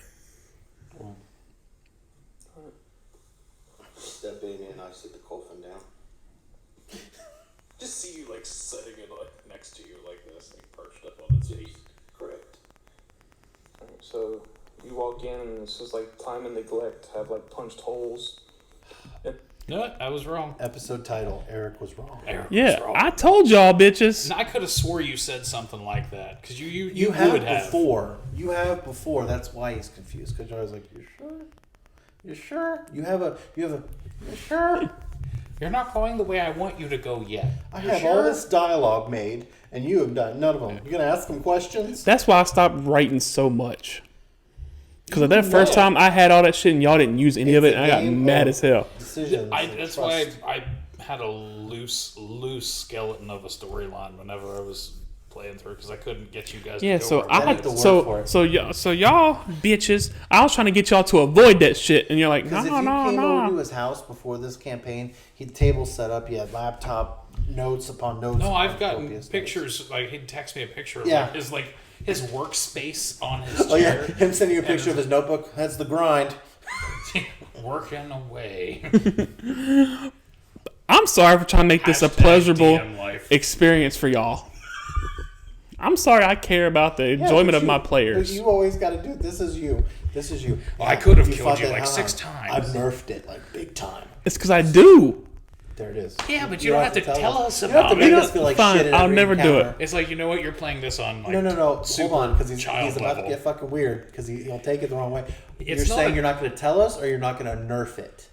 Step in and I sit the coffin down. Just see you like sitting it like next to you like this, like perched up on its feet. Correct. Alright, so you walk in, and it's just like time and neglect have like punched holes. No, I was wrong. Episode title: Eric was wrong. Eric was Yeah, wrong. I told y'all, bitches. I could have swore you said something like that because you You have would have. before. You have before. That's why he's confused. Because I was like, "You sure? You sure? You have a. You sure? You're not going the way I want you to go yet. I You have sure? all this dialogue made, and you have done none of them. You're gonna ask them questions. That's why I stopped writing so much. Because that first time I had all that shit and y'all didn't use any of it, and I got mad as hell. Decisions. That's why I had a loose skeleton of a storyline whenever I was playing through because I couldn't get you guys. Yeah, to go so where I wanted had the to. word for it. so y'all bitches. I was trying to get y'all to avoid that shit, and you're like, Because no, if you no, came over to no. his house before this campaign, he had tables set up. He had laptop notes upon notes. No, upon I've gotten copious pictures. Like he'd text me a picture of Yeah. his workspace on his notes. Oh yeah, chair, him sending you a picture of his notebook. That's the grind. working away. I'm sorry for trying to make this a Hashtag pleasurable DM life. experience for y'all. I'm sorry I care about the enjoyment of my players. You always got to do. This is you. This is you. Well, I could have killed fought you that like hard. 6 times. I've nerfed it like big time. It's because I do. There it is. Yeah, but you don't have to tell us You don't have to about make it. us feel like Fine, shit. In I'll every never do encounter. it. It's like, you know what, you're playing this on like No. super Hold on, because he's child about level. to get fucking weird. Because he'll take it the wrong way. You're It's not saying a- you're not going to tell us, or you're not going to nerf it.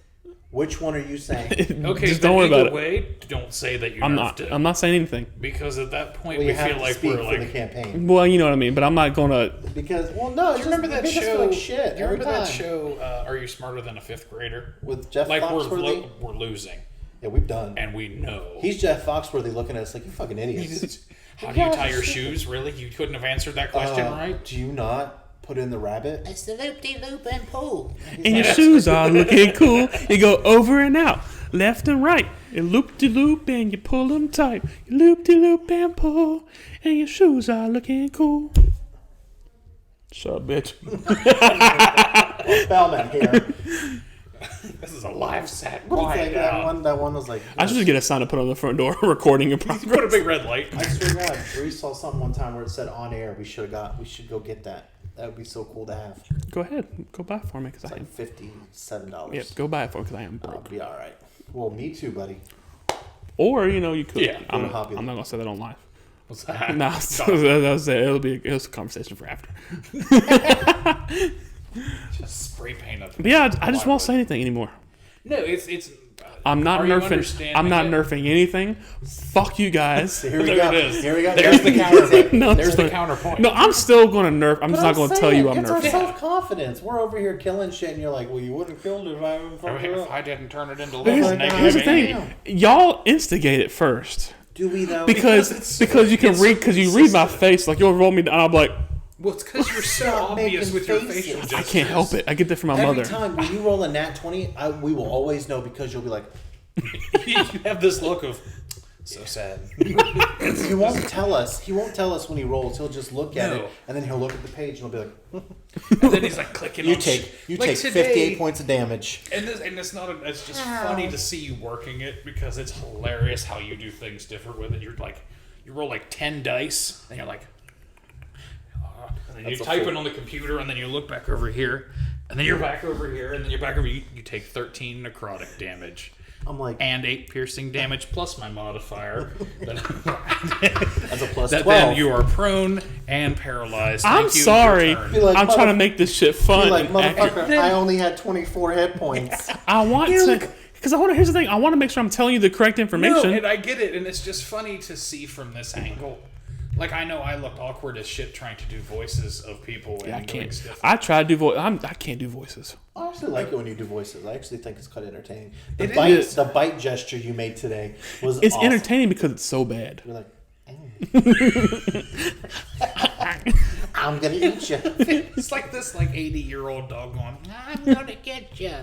Which one are you saying? Okay, Just but don't worry either about it. way, don't say that you I'm nerfed not. it. I'm not saying anything. Because at that point, Well, we you have feel to like speak we're for the like. campaign. Well, you know what I mean. But I'm not gonna. Because you Remember that show? Feel like shit you every remember that time. show? Are you smarter than a 5th grader? With Jeff Like Foxworthy? we're losing, Yeah, we've done. and we know. He's Jeff Foxworthy looking at us like, you fucking idiots. How do you tie your shoes? Really? You couldn't have answered that question right? Do you not put in the rabbit? It's the loop-de-loop and pull. And your shoes are looking cool. You go over and out. left and right. You loop-de-loop and you pull them tight. You loop-de-loop and pull, and your shoes are looking cool. Shut up, bitch. Bellman here. This is a live set. What do you Quiet think? down. That one was like. I should just get a sign to put on the front door, recording in progress. Put a big red light. I swear to God, Bree saw something one time where it said on air. We should go get that. That would be so cool to have. Go ahead, go buy it for me because It's I am. like $57. Yeah, go buy it for me because I am I'll broke. be all right. Well, me too, buddy. Or you could. Yeah, I'm go to Hobby not gonna say that on live. What's that? No, that was it. It was a conversation for after. Just spray paint up. But yeah, I just won't say anything anymore. No, it's. I'm not Are you nerfing. understanding I'm not it? nerfing anything. Fuck you guys. Here we There go. it is. Here we go. There's the counterpoint. No, There's it's the fine. counterpoint. No, I'm still gonna nerf. I'm just not gonna tell you I'm it's our nerfing. self-confidence. We're over here killing shit, and you're like, well, you wouldn't have killed it if I haven't fucked it If up. I didn't turn it into Here's, little here's the negative thing. Y'all instigate it first Do we, though? because you can read you read my face like you'll roll me down. I'm like, Well, it's because you're so Stop obvious making with your faces. facial I gestures. can't help it. I get that from my Every mother. time when you roll a nat 20, we will always know because you'll be like, You have this look of so sad. he won't tell us. He won't tell us when he rolls. He'll just look at No. it, and then he'll look at the page, and he'll be like, And then he's like clicking. you on take like today, 58 points of damage. And it's not. It's just funny to see you working it because it's hilarious how you do things different with it. You're like, you roll like 10 dice, and you're like, and then That's you're a typing full- on the computer, and then you look back over here, and then you're back over here, and then you're back over. You take 13 necrotic damage. I'm like, And 8 piercing damage plus my modifier. that's a plus That 12. then you are prone and paralyzed. I'm Thank you, sorry. your turn. Be like, I'm trying to mother- make this shit fun. Be like, and accurate. motherfucker, I only had 24 hit points. I want to, because I want to. Here's the thing. I want to make sure I'm telling you the correct information. No, and I get it, and it's just funny to see from this angle. Like, I know I looked awkward as shit trying to do voices of people and I doing can't. stuff. I try to do voice. I can't do voices. I actually like it when you do voices. I actually think it's quite entertaining. The It bite, is. the bite gesture you made today was It's awesome. entertaining because it's so bad. You're like, I'm gonna eat you. It's like this, like 80-year-old dog going, I'm gonna get you.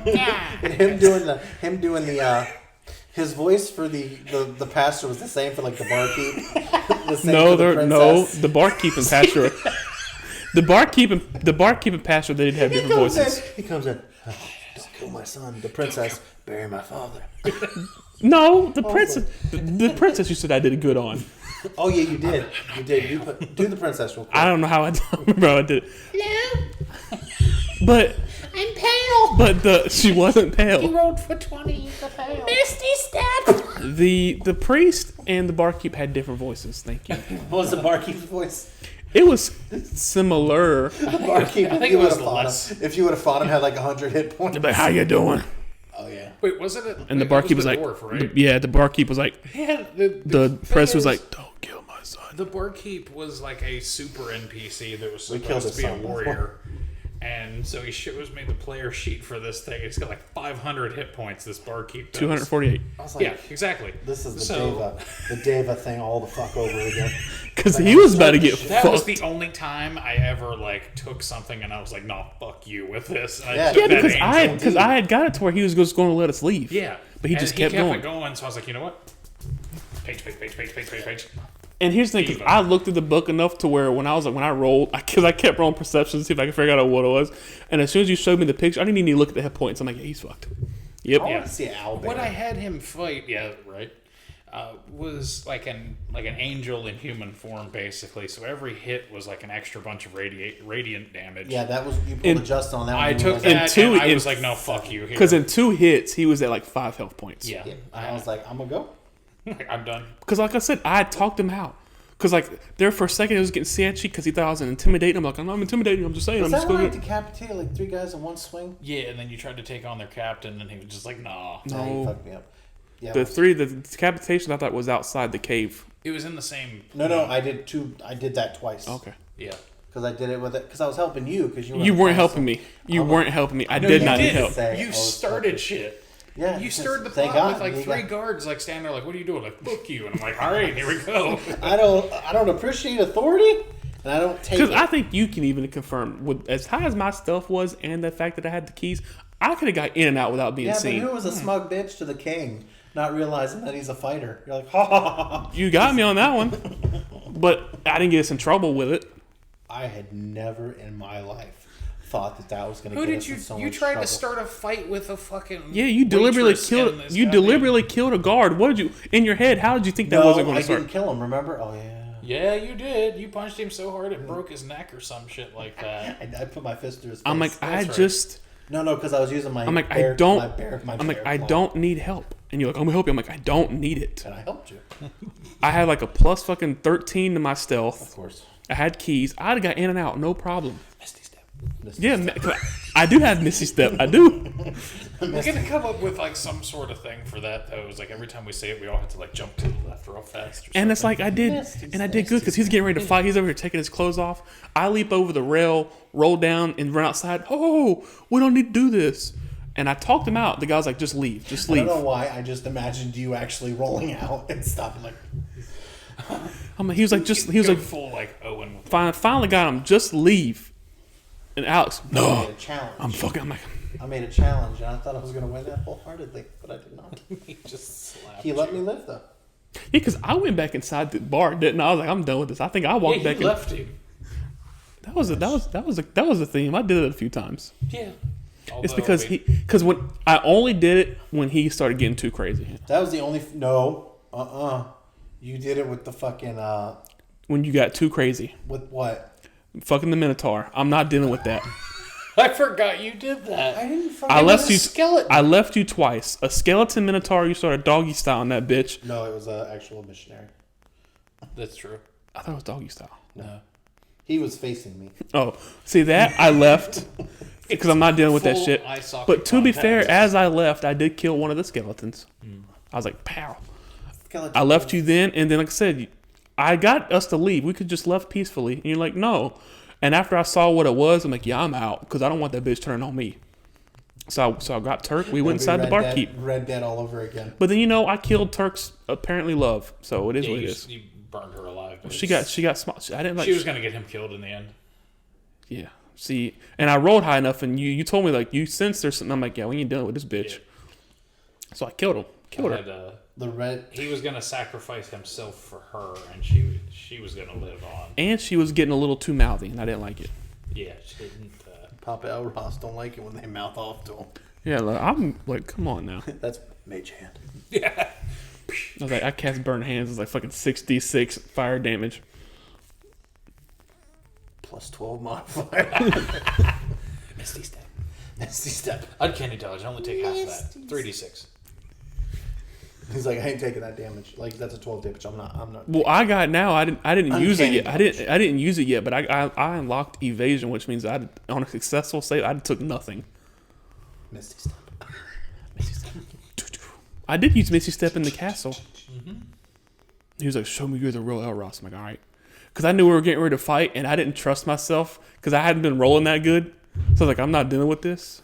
Yeah. And him doing the his voice for the pastor was the same for like the barkeep. The same No, for the princess. the barkeep and pastor. The barkeep and pastor. They did have He different comes voices. in. He comes in. "Oh, don't kill my son. The princess, bury my father. No, the princess. The princess. You said I did good on. Oh yeah, you did. You did. Do the princess real quick. I don't know how I don't remember how I did it. Hello? But I'm pale. she wasn't You pale. rolled for 20, you're pale. Misty Step. The priest and the barkeep had different voices. Thank you. What was the barkeep's voice? It was similar. The barkeep. I think if you it was would've fought less. him, if you would have fought him, had like 100 hit points. Like, how you doing? Oh yeah. wait, wasn't it? And the it barkeep was the like, dwarf, right? the barkeep was like, Yeah, the the thing press was is, like, don't kill my son. the barkeep was like a super NPC that was We killed supposed to be his a son. warrior. And so he was made the player sheet for this thing. It's got like 500 hit points, this barkeep does. 248. I was like, Yeah, exactly. this is the So- Deva thing all the fuck over again. Because he was about to get That was fucked. the only time I ever like took something and I was like, "No, fuck you with this." And I Yeah. took Yeah, that because angel. I had got it to where he was just going to let us leave. Yeah, But he And just kept it going. going. So I was like, you know what? Page. And here's the thing, 'cause I looked at the book enough to where when I rolled, because I kept rolling perception to see if I could figure out what it was. And as soon as you showed me the picture, I didn't even need to look at the hit points. I'm like, yeah, he's fucked. Yep. I want Yeah. to see Owlbear. What I had him fight, yeah, right, was like an angel in human form, basically. So every hit was like an extra bunch of radiant damage. Yeah, that was you pulled In- a Justin on that one. I You took realized that- that two- and I in- was like, "No, fuck you." Because in 2 hits, he was at like 5 health points. Yeah, Yeah, I was like, I'm gonna go. I'm done. Because like I said, I had talked him out. Because like there for a second, he was getting sketchy because he thought I was intimidating. I'm like, I'm not intimidating. I'm just saying. Was I'm that just when I going to. decapitated like 3 guys in one swing? Yeah, and then you tried to take on their captain, and he was just like, "Nah." Nah, you No. fucked me up. Yeah, The decapitation I thought was outside the cave. It was in the same. no, I did 2. I did that twice. Okay. Yeah. Because I did it with it. Because I was helping you. Because You weren't helping me. You weren't helping me. I did not need help. Say, You oh, started fuck. shit. Yeah, You just stirred the thank pot God, with like you 3 got- guards, like standing there, like, "What are you doing?" Like, "Book you," and I'm like, "All right, here we go." I don't appreciate authority, and I don't take Because it. I think you can even confirm with as high as my stuff was and the fact that I had the keys, I could have got in and out without being Yeah, seen. but who was a smug bitch to the king, not realizing that he's a fighter? You're like, ha ha ha ha. You got me on that one. But I didn't get us in trouble with it. I had never in my life thought that was going to Who get did us you? in so You much tried trouble. to start a fight with a fucking Yeah, you deliberately waitress killed. in this You goddamn- deliberately killed a guard. What did you in your head? How did you think that wasn't going I to start? didn't kill him. Remember? Oh yeah. Yeah, you did. You punched him so hard it broke his neck or some shit like that. I put my fist through his face. I'm like, That's right. just. no, because I was using my. I'm like, bear, I don't. My I'm like, bear I claw. don't need help. And you're like, I'm gonna help you. I'm like, I don't need it. And I helped you. I had like a plus fucking 13 to my Of stealth. course. I had keys. I'd have got in and out, no problem. Misty Step. Yeah, 'cause I do have Misty Step. I do. We're gonna come up with like some sort of thing for that though. It's like every time we say it, we all have to like jump to the left real fast. Or And it's something. like I did, and I did good because he's getting ready to fight. He's over here taking his clothes off. I leap over the rail, roll down, and run outside. Oh, we don't need to do this. And I talked him out. The guy's like, just leave, just I leave. don't know why. I just imagined you actually rolling out and stopping. Like, He was like, he was Go like, full like Owen. finally got him. Just leave. And Alex, I no, made a challenge. I'm like, I made a challenge, and I thought I was going to win that wholeheartedly, but I did not. He just slapped. He let me live though. yeah, because I went back inside the bar, didn't I? I was like, I'm done with this. I think I walked Yeah, back he in. left him. That was a theme. I did it a few times. Yeah. It's Although, because I mean, when I only did it when he started getting too crazy. That was the only. No. You did it with the fucking. When you got too crazy, With what? fucking the Minotaur. I'm not dealing with that. I forgot you did that. I didn't fucking. I left was a you. skeleton. I left you twice. A skeleton Minotaur. You started doggy style on that bitch. No, it was an actual missionary. That's true. I thought it was doggy style. No. He was facing me. Oh, see that I left because I'm not dealing with that Full shit. eye socket But to be contact. fair, as I left, I did kill one of the skeletons. I was like, pow. Skeleton. I left you then, and then like I said, I got us to leave. We could just left peacefully, and you're like, no. And after I saw what it was, I'm like, yeah, I'm out because I don't want that bitch turning on me. So I got Turk. We went inside the barkeep. Red Dead all over again. But then I killed Turk's apparently love. So it is Yeah, what it you, is. you burned her alive. But She got smart. I didn't like. She was gonna get him killed in the end. Yeah. See, and I rolled high enough, and you told me like you sensed there's something. I'm like, yeah, we ain't dealing with this bitch. Yeah. So I killed him. Killed I her. had, The red. he was gonna sacrifice himself for her, and she was gonna live on. And she was getting a little too mouthy, and I didn't like it. Yeah, she didn't. Papa El Ross don't like it when they mouth off to him. Yeah, like, I'm like, come on now. That's Mage Hand. Yeah. I was like, I cast burn hands. It's like fucking 66 fire damage. Plus 12 modifier. Misty Step. Misty Step. Uncanny dodge. I only take half of that. 3d6. He's like, I ain't taking that damage. Like, that's a 12 damage. I'm not. Well, I got now. I didn't use it Uncanny yet. I didn't use it yet. But I unlocked evasion, which means on a successful save, I took nothing. Misty Step. I did use Misty Step in the castle. He was like, "Show me you're the real Elros." I'm like, "All right," because I knew we were getting ready to fight, and I didn't trust myself because I hadn't been rolling that good. So I was like, "I'm not dealing with this."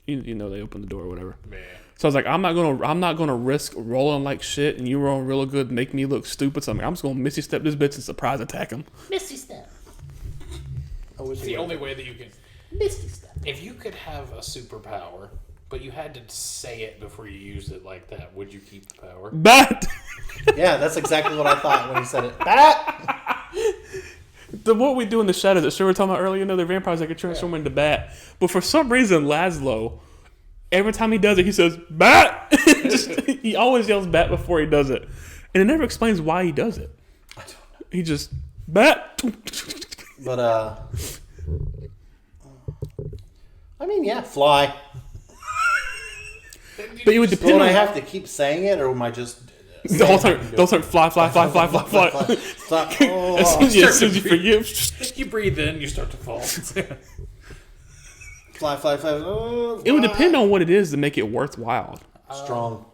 You know, they opened the door or whatever. Yeah. So I was like, I'm not gonna risk rolling like shit, and you rolling real good, make me look stupid. So I'm like, I'm just gonna Misty Step this bitch and surprise attack him. Misty Step. It's the only way that you can. Misty Step. If you could have a superpower, but you had to say it before you used it like that, would you keep the power? Bat. Yeah, that's exactly what I thought when he said it. Bat! What we do in the shadows that sure we were talking about earlier, they're vampires that can transform into bat. But for some reason, Laszlo, every time he does it, he says bat. He always yells bat before he does it, and it never explains why he does it. I don't know. He just bat. But, I mean, yeah, fly. But it would So depend would on I have to keep saying it, or am I just... the whole time. Fly. Stop. Oh, As soon as you forgive. You breathe in, you start to fall. fly. Oh, It would fly. depend on what it is to make it worthwhile. Strong.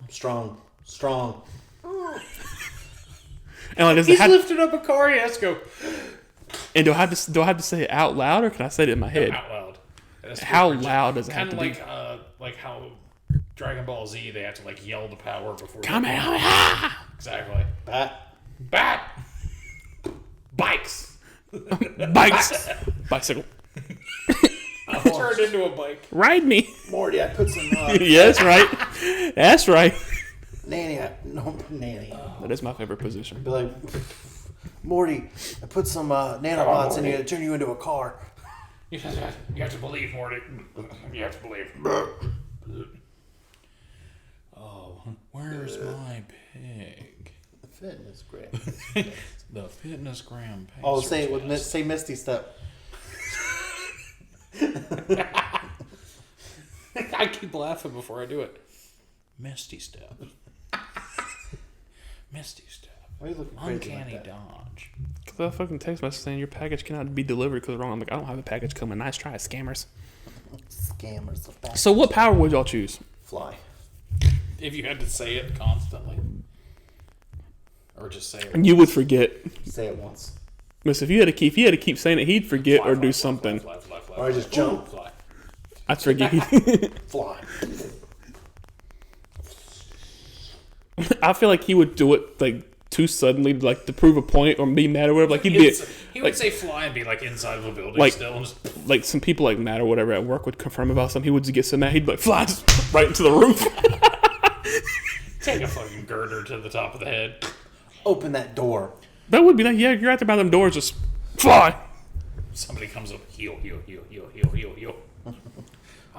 And like, does it He's have, lifting up a car. He has to go and do I have to say it out loud, or can I say it in my head? out loud. How loud does it have Kind to of be? like how Dragon Ball Z, they have to like yell the power before. Kamehameha! Exactly. Bat. Bikes. Bikes. Bicycle. Turned into a bike. Ride me. Morty, I put some Yeah, that's right. That's right. nanny. Nanny. That is my favorite position. Be like, Morty, I put some nanobots in you to turn you into a car. You have to believe, Morty. You have to believe. Oh, where's my pig? The fitness grab. The fitness gram. Oh, say it with say Misty Step. I keep laughing before I do it. Misty Step. Misty Step. Why are you looking crazy Uncanny like that? dodge. Cause I fucking text message saying your package cannot be delivered because wrong. I'm like, I don't have a package coming. Nice try, scammers. Scammers. The back. So what power would y'all choose? Fly. If you had to say it constantly. Or just say it. And you would forget. Say it once. Miss, if you had to keep saying it, he'd forget or do something. Fly, Or I just jump. Fly. I'd forget. Fly. I feel like he would do it like too suddenly, like to prove a point or be mad or whatever. Like he'd be He would say fly and be like inside of a building Like- still. And just, like some people like mad or whatever at work would confirm about something. He would just get so mad he'd be like fly just right into the roof. take a fucking girder to the top of the head. Open that door. That would be like, yeah, you're out there by them doors, just fly. Somebody comes up, heel.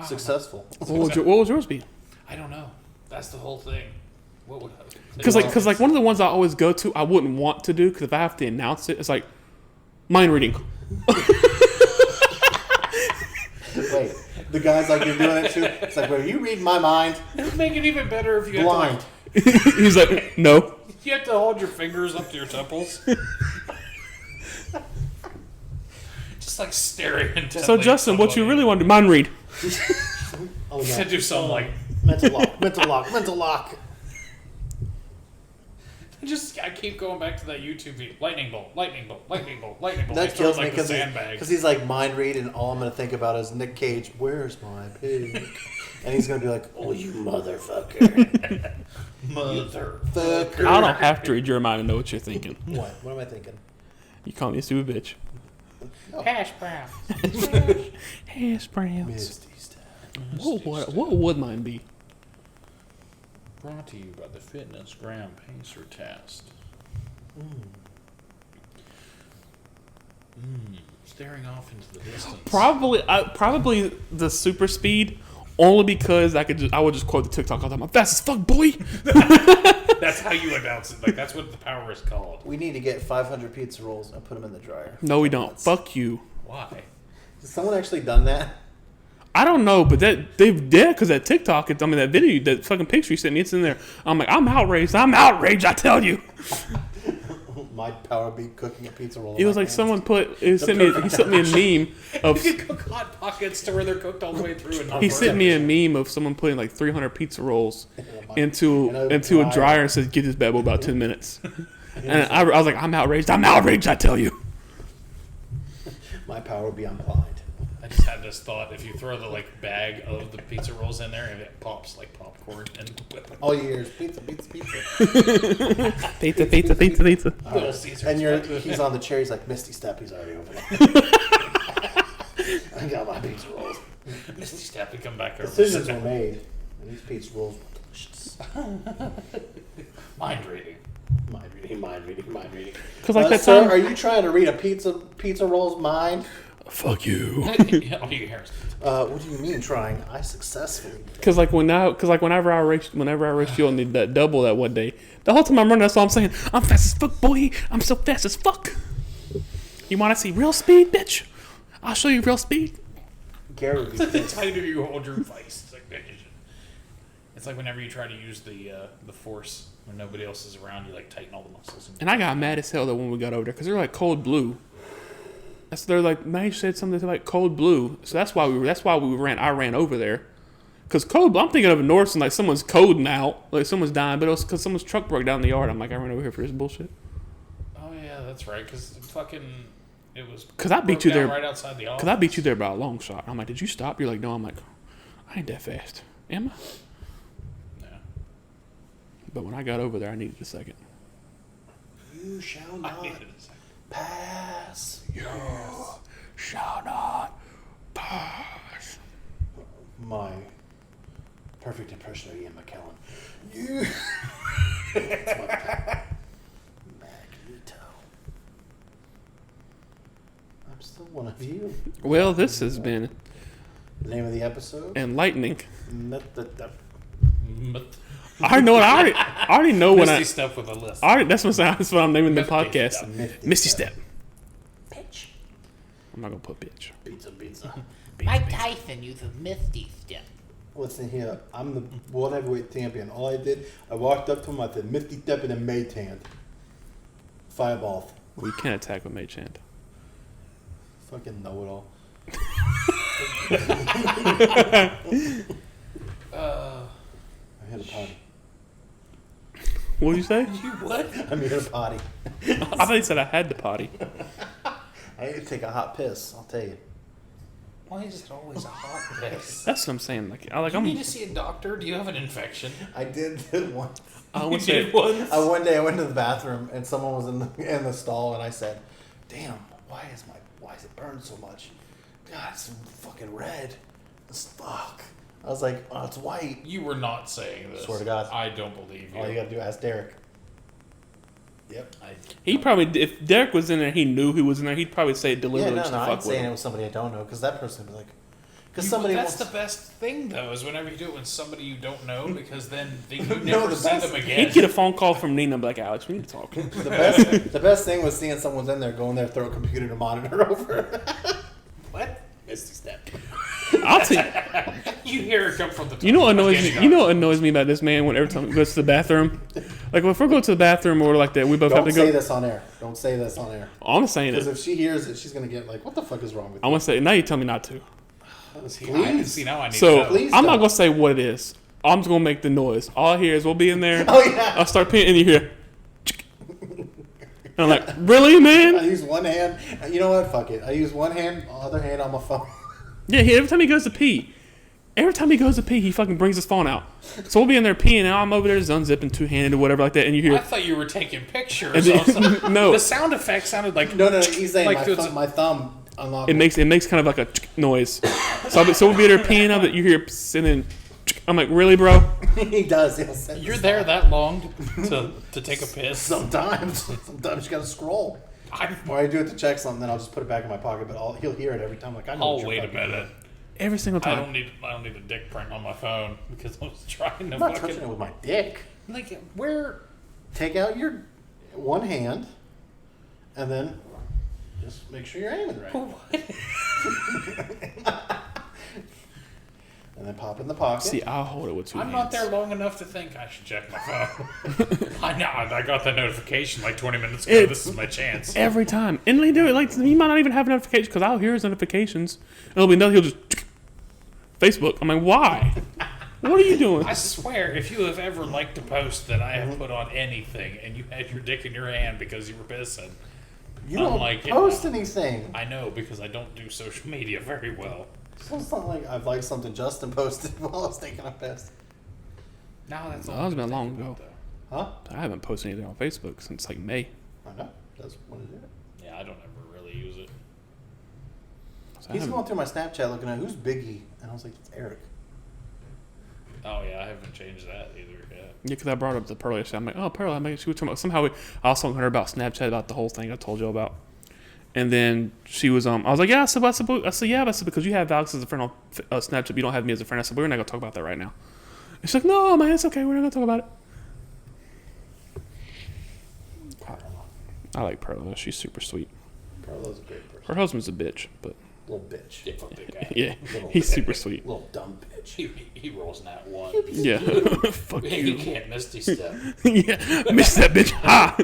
Successful. What would yours be? I don't know. That's the whole thing. What would Because like one of the ones I always go to, I wouldn't want to do because if I have to announce it, it's like mind reading. Wait, the guy's like you're doing it too. It's like, well, you read my mind. It would make it even better if you Blind. had to, like, He's like, no. you have to hold your fingers up to your temples. Just like staring intently. So Justin, what you really want to do? Mind read. Oh You no. should do something like Mental lock. Mental lock. Mental lock. I keep going back to that YouTube video. Lightning bolt. That They kills throw, me like, the sandbag. because he's like mind read, and all I'm gonna think about is Nick Cage. Where's my pig? And he's gonna be like, "Oh, you motherfucker, motherfucker." I don't have to read your mind to know what you're thinking. What? What am I thinking? You call me a stupid bitch. Hash brown. Hash browns. Misty Step. What would mine be? Brought to you by the Fitness Gram Pacer Test. Staring off into the distance. Probably the super speed, only because I would just quote the TikTok all the time. I'm fast as fuck, boy. That's how you announce it. Like, that's what the power is called. We need to get 500 pizza rolls and put them in the dryer. No, we don't. Fuck you. Why? Has someone actually done that? I don't know, but they've did because that TikTok, that video, that fucking picture you sent me, it's in there. I'm like, I'm outraged. I tell you. My power be cooking a pizza roll. It was like someone he sent me a meme of. You can cook Hot Pockets to where they're cooked all the way through. And not He burn. sent me a meme of someone putting like 300 pizza rolls into a dryer and says, "Give this bad boy about 10 minutes." And I was like, I'm outraged. I tell you. My power be I'm blind. I just had this thought: if you throw the bag of the pizza rolls in there and it pops like popcorn, and All you hear is pizza, pizza, pizza. Pizza. Little Caesars. And he's on the chair. He's like Misty Step. He's already over there. I got my pizza rolls. Misty Step to come back over. Decisions were made, and these pizza rolls were delicious. Mind reading. Mind reading. Because like that Sir, time. are you trying to read a pizza roll's mind? Fuck you. All you hear is What do you mean trying? I successfully did. Because whenever I raced you on that double that one day, the whole time I'm running, that's all I'm saying. I'm fast as fuck, boy. I'm so fast as fuck. You want to see real speed, bitch? I'll show you real speed. Gary would be the pissed. tighter you hold your vice. It's like whenever you try to use the force when nobody else is around, you tighten all the muscles. And I got mad as hell though when we got over there because they're like cold blue. So they're like, man, said something like cold blue. So that's why I ran over there. Because cold blue, I'm thinking of Norse and like someone's coding out, like someone's dying, but it was because someone's truck broke down in the yard. I'm like, I ran over here for this bullshit. Oh yeah, that's right. Because it was. Because I beat you there right outside the office. Because I beat you there by a long shot. I'm like, did you stop? You're like, no. I'm like, I ain't that fast. Am I? Yeah. But when I got over there, I needed a second. You shall I not needed a second. pass. You shall not pass. Perfect impression of Ian McKellen. You. That's my pet. Magneto. I'm still one of you. Well, this has been The name of the episode? enlightening. Met-the-the- I already know what I already know when Misty I. Step with a list. That's what I'm naming the Misty podcast. Step. Misty Step. Bitch. I'm not gonna put bitch. Pizza. Mike Tyson used a Misty Step. Listen here, I'm the world heavyweight champion. All I did, I walked up to him, I said, Misty Step and then May hand. Fireball. We can't attack with Mage Hand. Fucking know-it-all. I hit a potty. What did you say? What? I'm here to potty. I thought you said I had the potty. I need to take a hot piss, I'll tell you. Why is it always a hot piss? That's what I'm saying. Like You I'm. need to see a doctor. Do you have an infection? I did it once. I You would say did once. One day I went to the bathroom and someone was in the stall and I said, "Damn, why is it burned so much? God, it's fucking red. It's fuck." I was like, "Oh, it's white." You were not saying this. Swear to God. I don't believe you. All you gotta do is ask Derek. Yep. he probably. If Derek was in there, he knew he was in there. He'd probably say it Yeah, deliberately no, just no, to I fuck ain't with saying him. it was somebody I don't know because that person was like, because You- somebody that's wants. the best thing though, is whenever you do it with somebody you don't know, because then you No, never the see best- them again. He'd get a phone call from Nina and be like, Alex, we need to talk. The best thing was seeing someone's in there, go in there, throw a computer to monitor over. What? Misty Step. I'll tell you. You hear it come from the top. You know what of my annoys candy me? You know jar. what annoys me about this man? When every time he goes to the bathroom, like if we're going to the bathroom or like that, we both have Don't to go. say this on air. Don't say this on air. I'm saying Because it. if she hears it, she's gonna get like, "What the fuck is wrong with I you?" want to say. Now you tell me not to. See, Please. see, now I need to So know. Please I'm not don't. gonna say what it is. I'm just gonna make the noise. All I hear is we'll be in there. Oh yeah. I'll start peeing and you hear. And I'm like, really, I man? use one hand. You know what? Fuck it. I use one hand, other hand on my phone. Yeah. Every time he goes to pee, he fucking brings his phone out. So we'll be in there peeing, and I'm over there unzipping two-handed or whatever like that, and you I hear. thought you were taking pictures. And then- I was like- no. The sound effect sounded like No, he's saying Like it's- my thumb unlocked. It makes kind of like a noise. So we'll be there peeing up that you hear, and then I'm like, really, bro? He does. He'll send You're this there out. that long to take a piss. Sometimes you gotta scroll. Or I do it to check something, then I'll just put it back in my pocket. But he'll hear it every time. Like I know. Oh what you're wait a fucking minute. doing. Every single I time. don't need a dick print on my phone because I was trying to I'm not touching it fucking with my dick. like where. Take out your one hand, and then just make sure you're aiming right. And then pop in the pocket. See, I'll hold it with two I'm hands. not there long enough to think I should check my phone. I know. I got that notification like 20 minutes ago. This is my chance. Every time. And they do it like, he might not even have notifications, because I'll hear his notifications. And it'll be nothing, he'll just, Facebook. I'm like, why? What are you doing? I swear, if you have ever liked a post that I have put on anything and you had your dick in your hand because you were pissing, You don't like it post now. anything. I know because I don't do social media very well. So it's not like I've liked something Justin posted while I was taking a piss. Now that's all. That was I'm been long thinking ago. about, Huh? I haven't posted anything on Facebook since like May. I know. That's what it is. though. Yeah, I don't ever really use it. So I He's haven't- going through my Snapchat looking at who's Biggie, and I was like, it's Eric. Oh yeah, I haven't changed that either yet. Yeah, because I brought up the Pearl yesterday. I'm like, oh, Pearl, she was talking about, somehow I was talking to her about Snapchat, about the whole thing I told you about. And then she was, I was like, yeah, I said, yeah, but I said, because you have Alex as a friend on Snapchat, you don't have me as a friend. I said, we're not going to talk about that right now. And she's like, no, man, it's okay. We're not going to talk about it. I like Pearl, though. She's super sweet. Carlo's a great person. Her husband's a bitch, but Little bitch. Yeah, fuck that guy. yeah, Little he's super sweet. Little dumb bitch. He rolls in that one. Yeah. Fuck You you. can't Misty Step. Yeah, miss that bitch. Ha!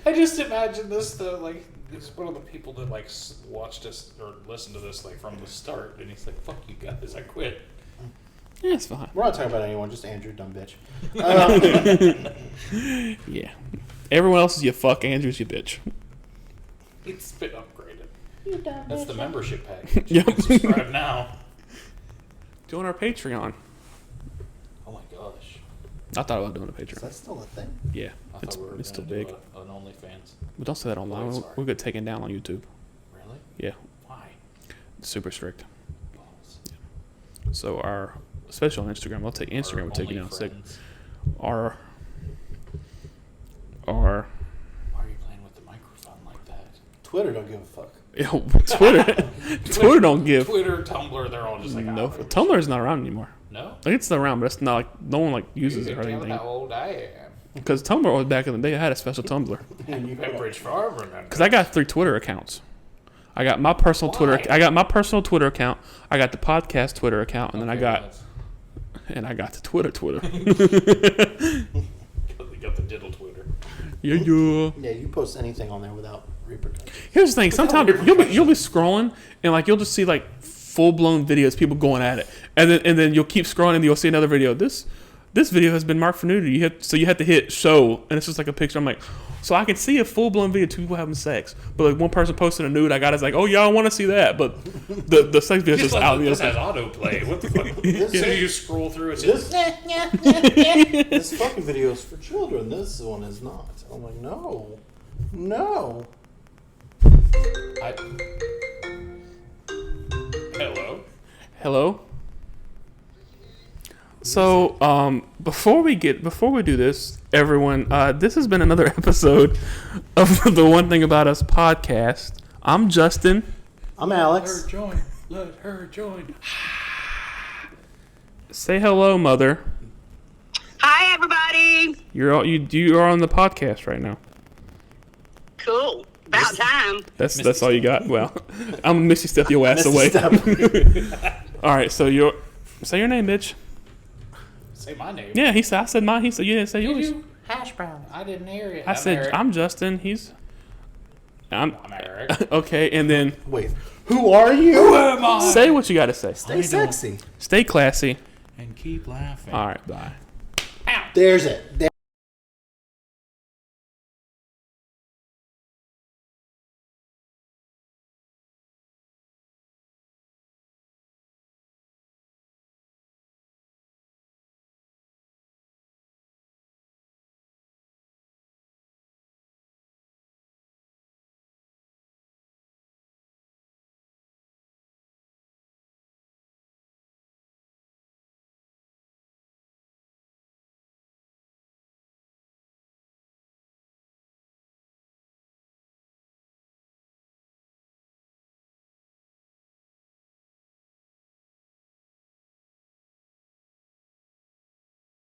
I just imagine this though, like he's one of the people that like watched us or listened to this like from the start, and he's like, "Fuck you guys, I quit." Yeah, it's fine. We're not talking about anyone, just Andrew, dumb bitch. Yeah. Everyone else is you fuck, Andrew's you bitch. It's been upgraded. You dumb That's bitch. the membership package. Yep. You can subscribe now. Doing our Patreon. Oh my gosh, I thought about doing a Is Patreon. that still a thing? Yeah, I it's thought we were still gonna big. do an OnlyFans. But don't say that online. Oh, We'll, sorry. we'll get taken down on YouTube. Really? Yeah, Why? super strict. Balls. So especially on Instagram, I'll take Instagram. Will take you down sick. Our Why are you playing with the microphone like that? Twitter don't give a fuck. Twitter don't give. Twitter, Tumblr, they're all just like, No, Tumblr is not around anymore. No? Like it's still around, but it's not like no one like uses You it or can tell anything. how old I am. Because Tumblr was back in the day. I had a special Tumblr. Pembridge Farm, remember? Because I got 3 Twitter accounts. I got my personal Twitter. Why? I got my personal Twitter account. I got the podcast Twitter account, and then I got the Twitter. You got the diddle Twitter. Yeah. Yeah, you post anything on there without repercussions. Here's the thing. Sometimes you'll be scrolling and like you'll just see like full blown videos, people going at it, and then you'll keep scrolling and you'll see another video. This video has been marked for nudity. You have to hit show, and it's just like a picture. I'm like, so I can see a full blown video of 2 people having sex, but like one person posting a nude, I got it's like, oh yeah, I want to see that, but the sex video is just out. This has autoplay. What the fuck? So you scroll through it. This fucking video is for children. This one is not. I'm like, no. Hello. So, before we do this, everyone, this has been another episode of the One Thing About Us podcast. I'm Justin. I'm Alex. Let her join. Say hello, mother. Hi, everybody. You are on the podcast right now. Cool. About time. That's all you got. Well, I'm Misty Step your ass away. All right, so say your name, bitch. Say my name. Yeah, I said mine. He said you didn't say yours. Hash brown. I didn't hear it. I said Eric. I'm Justin. I'm Eric. okay, and then Wait, who are you? Who am I? say what you got to say. Stay sexy. Stay classy. And keep laughing. All right, bye. There's it.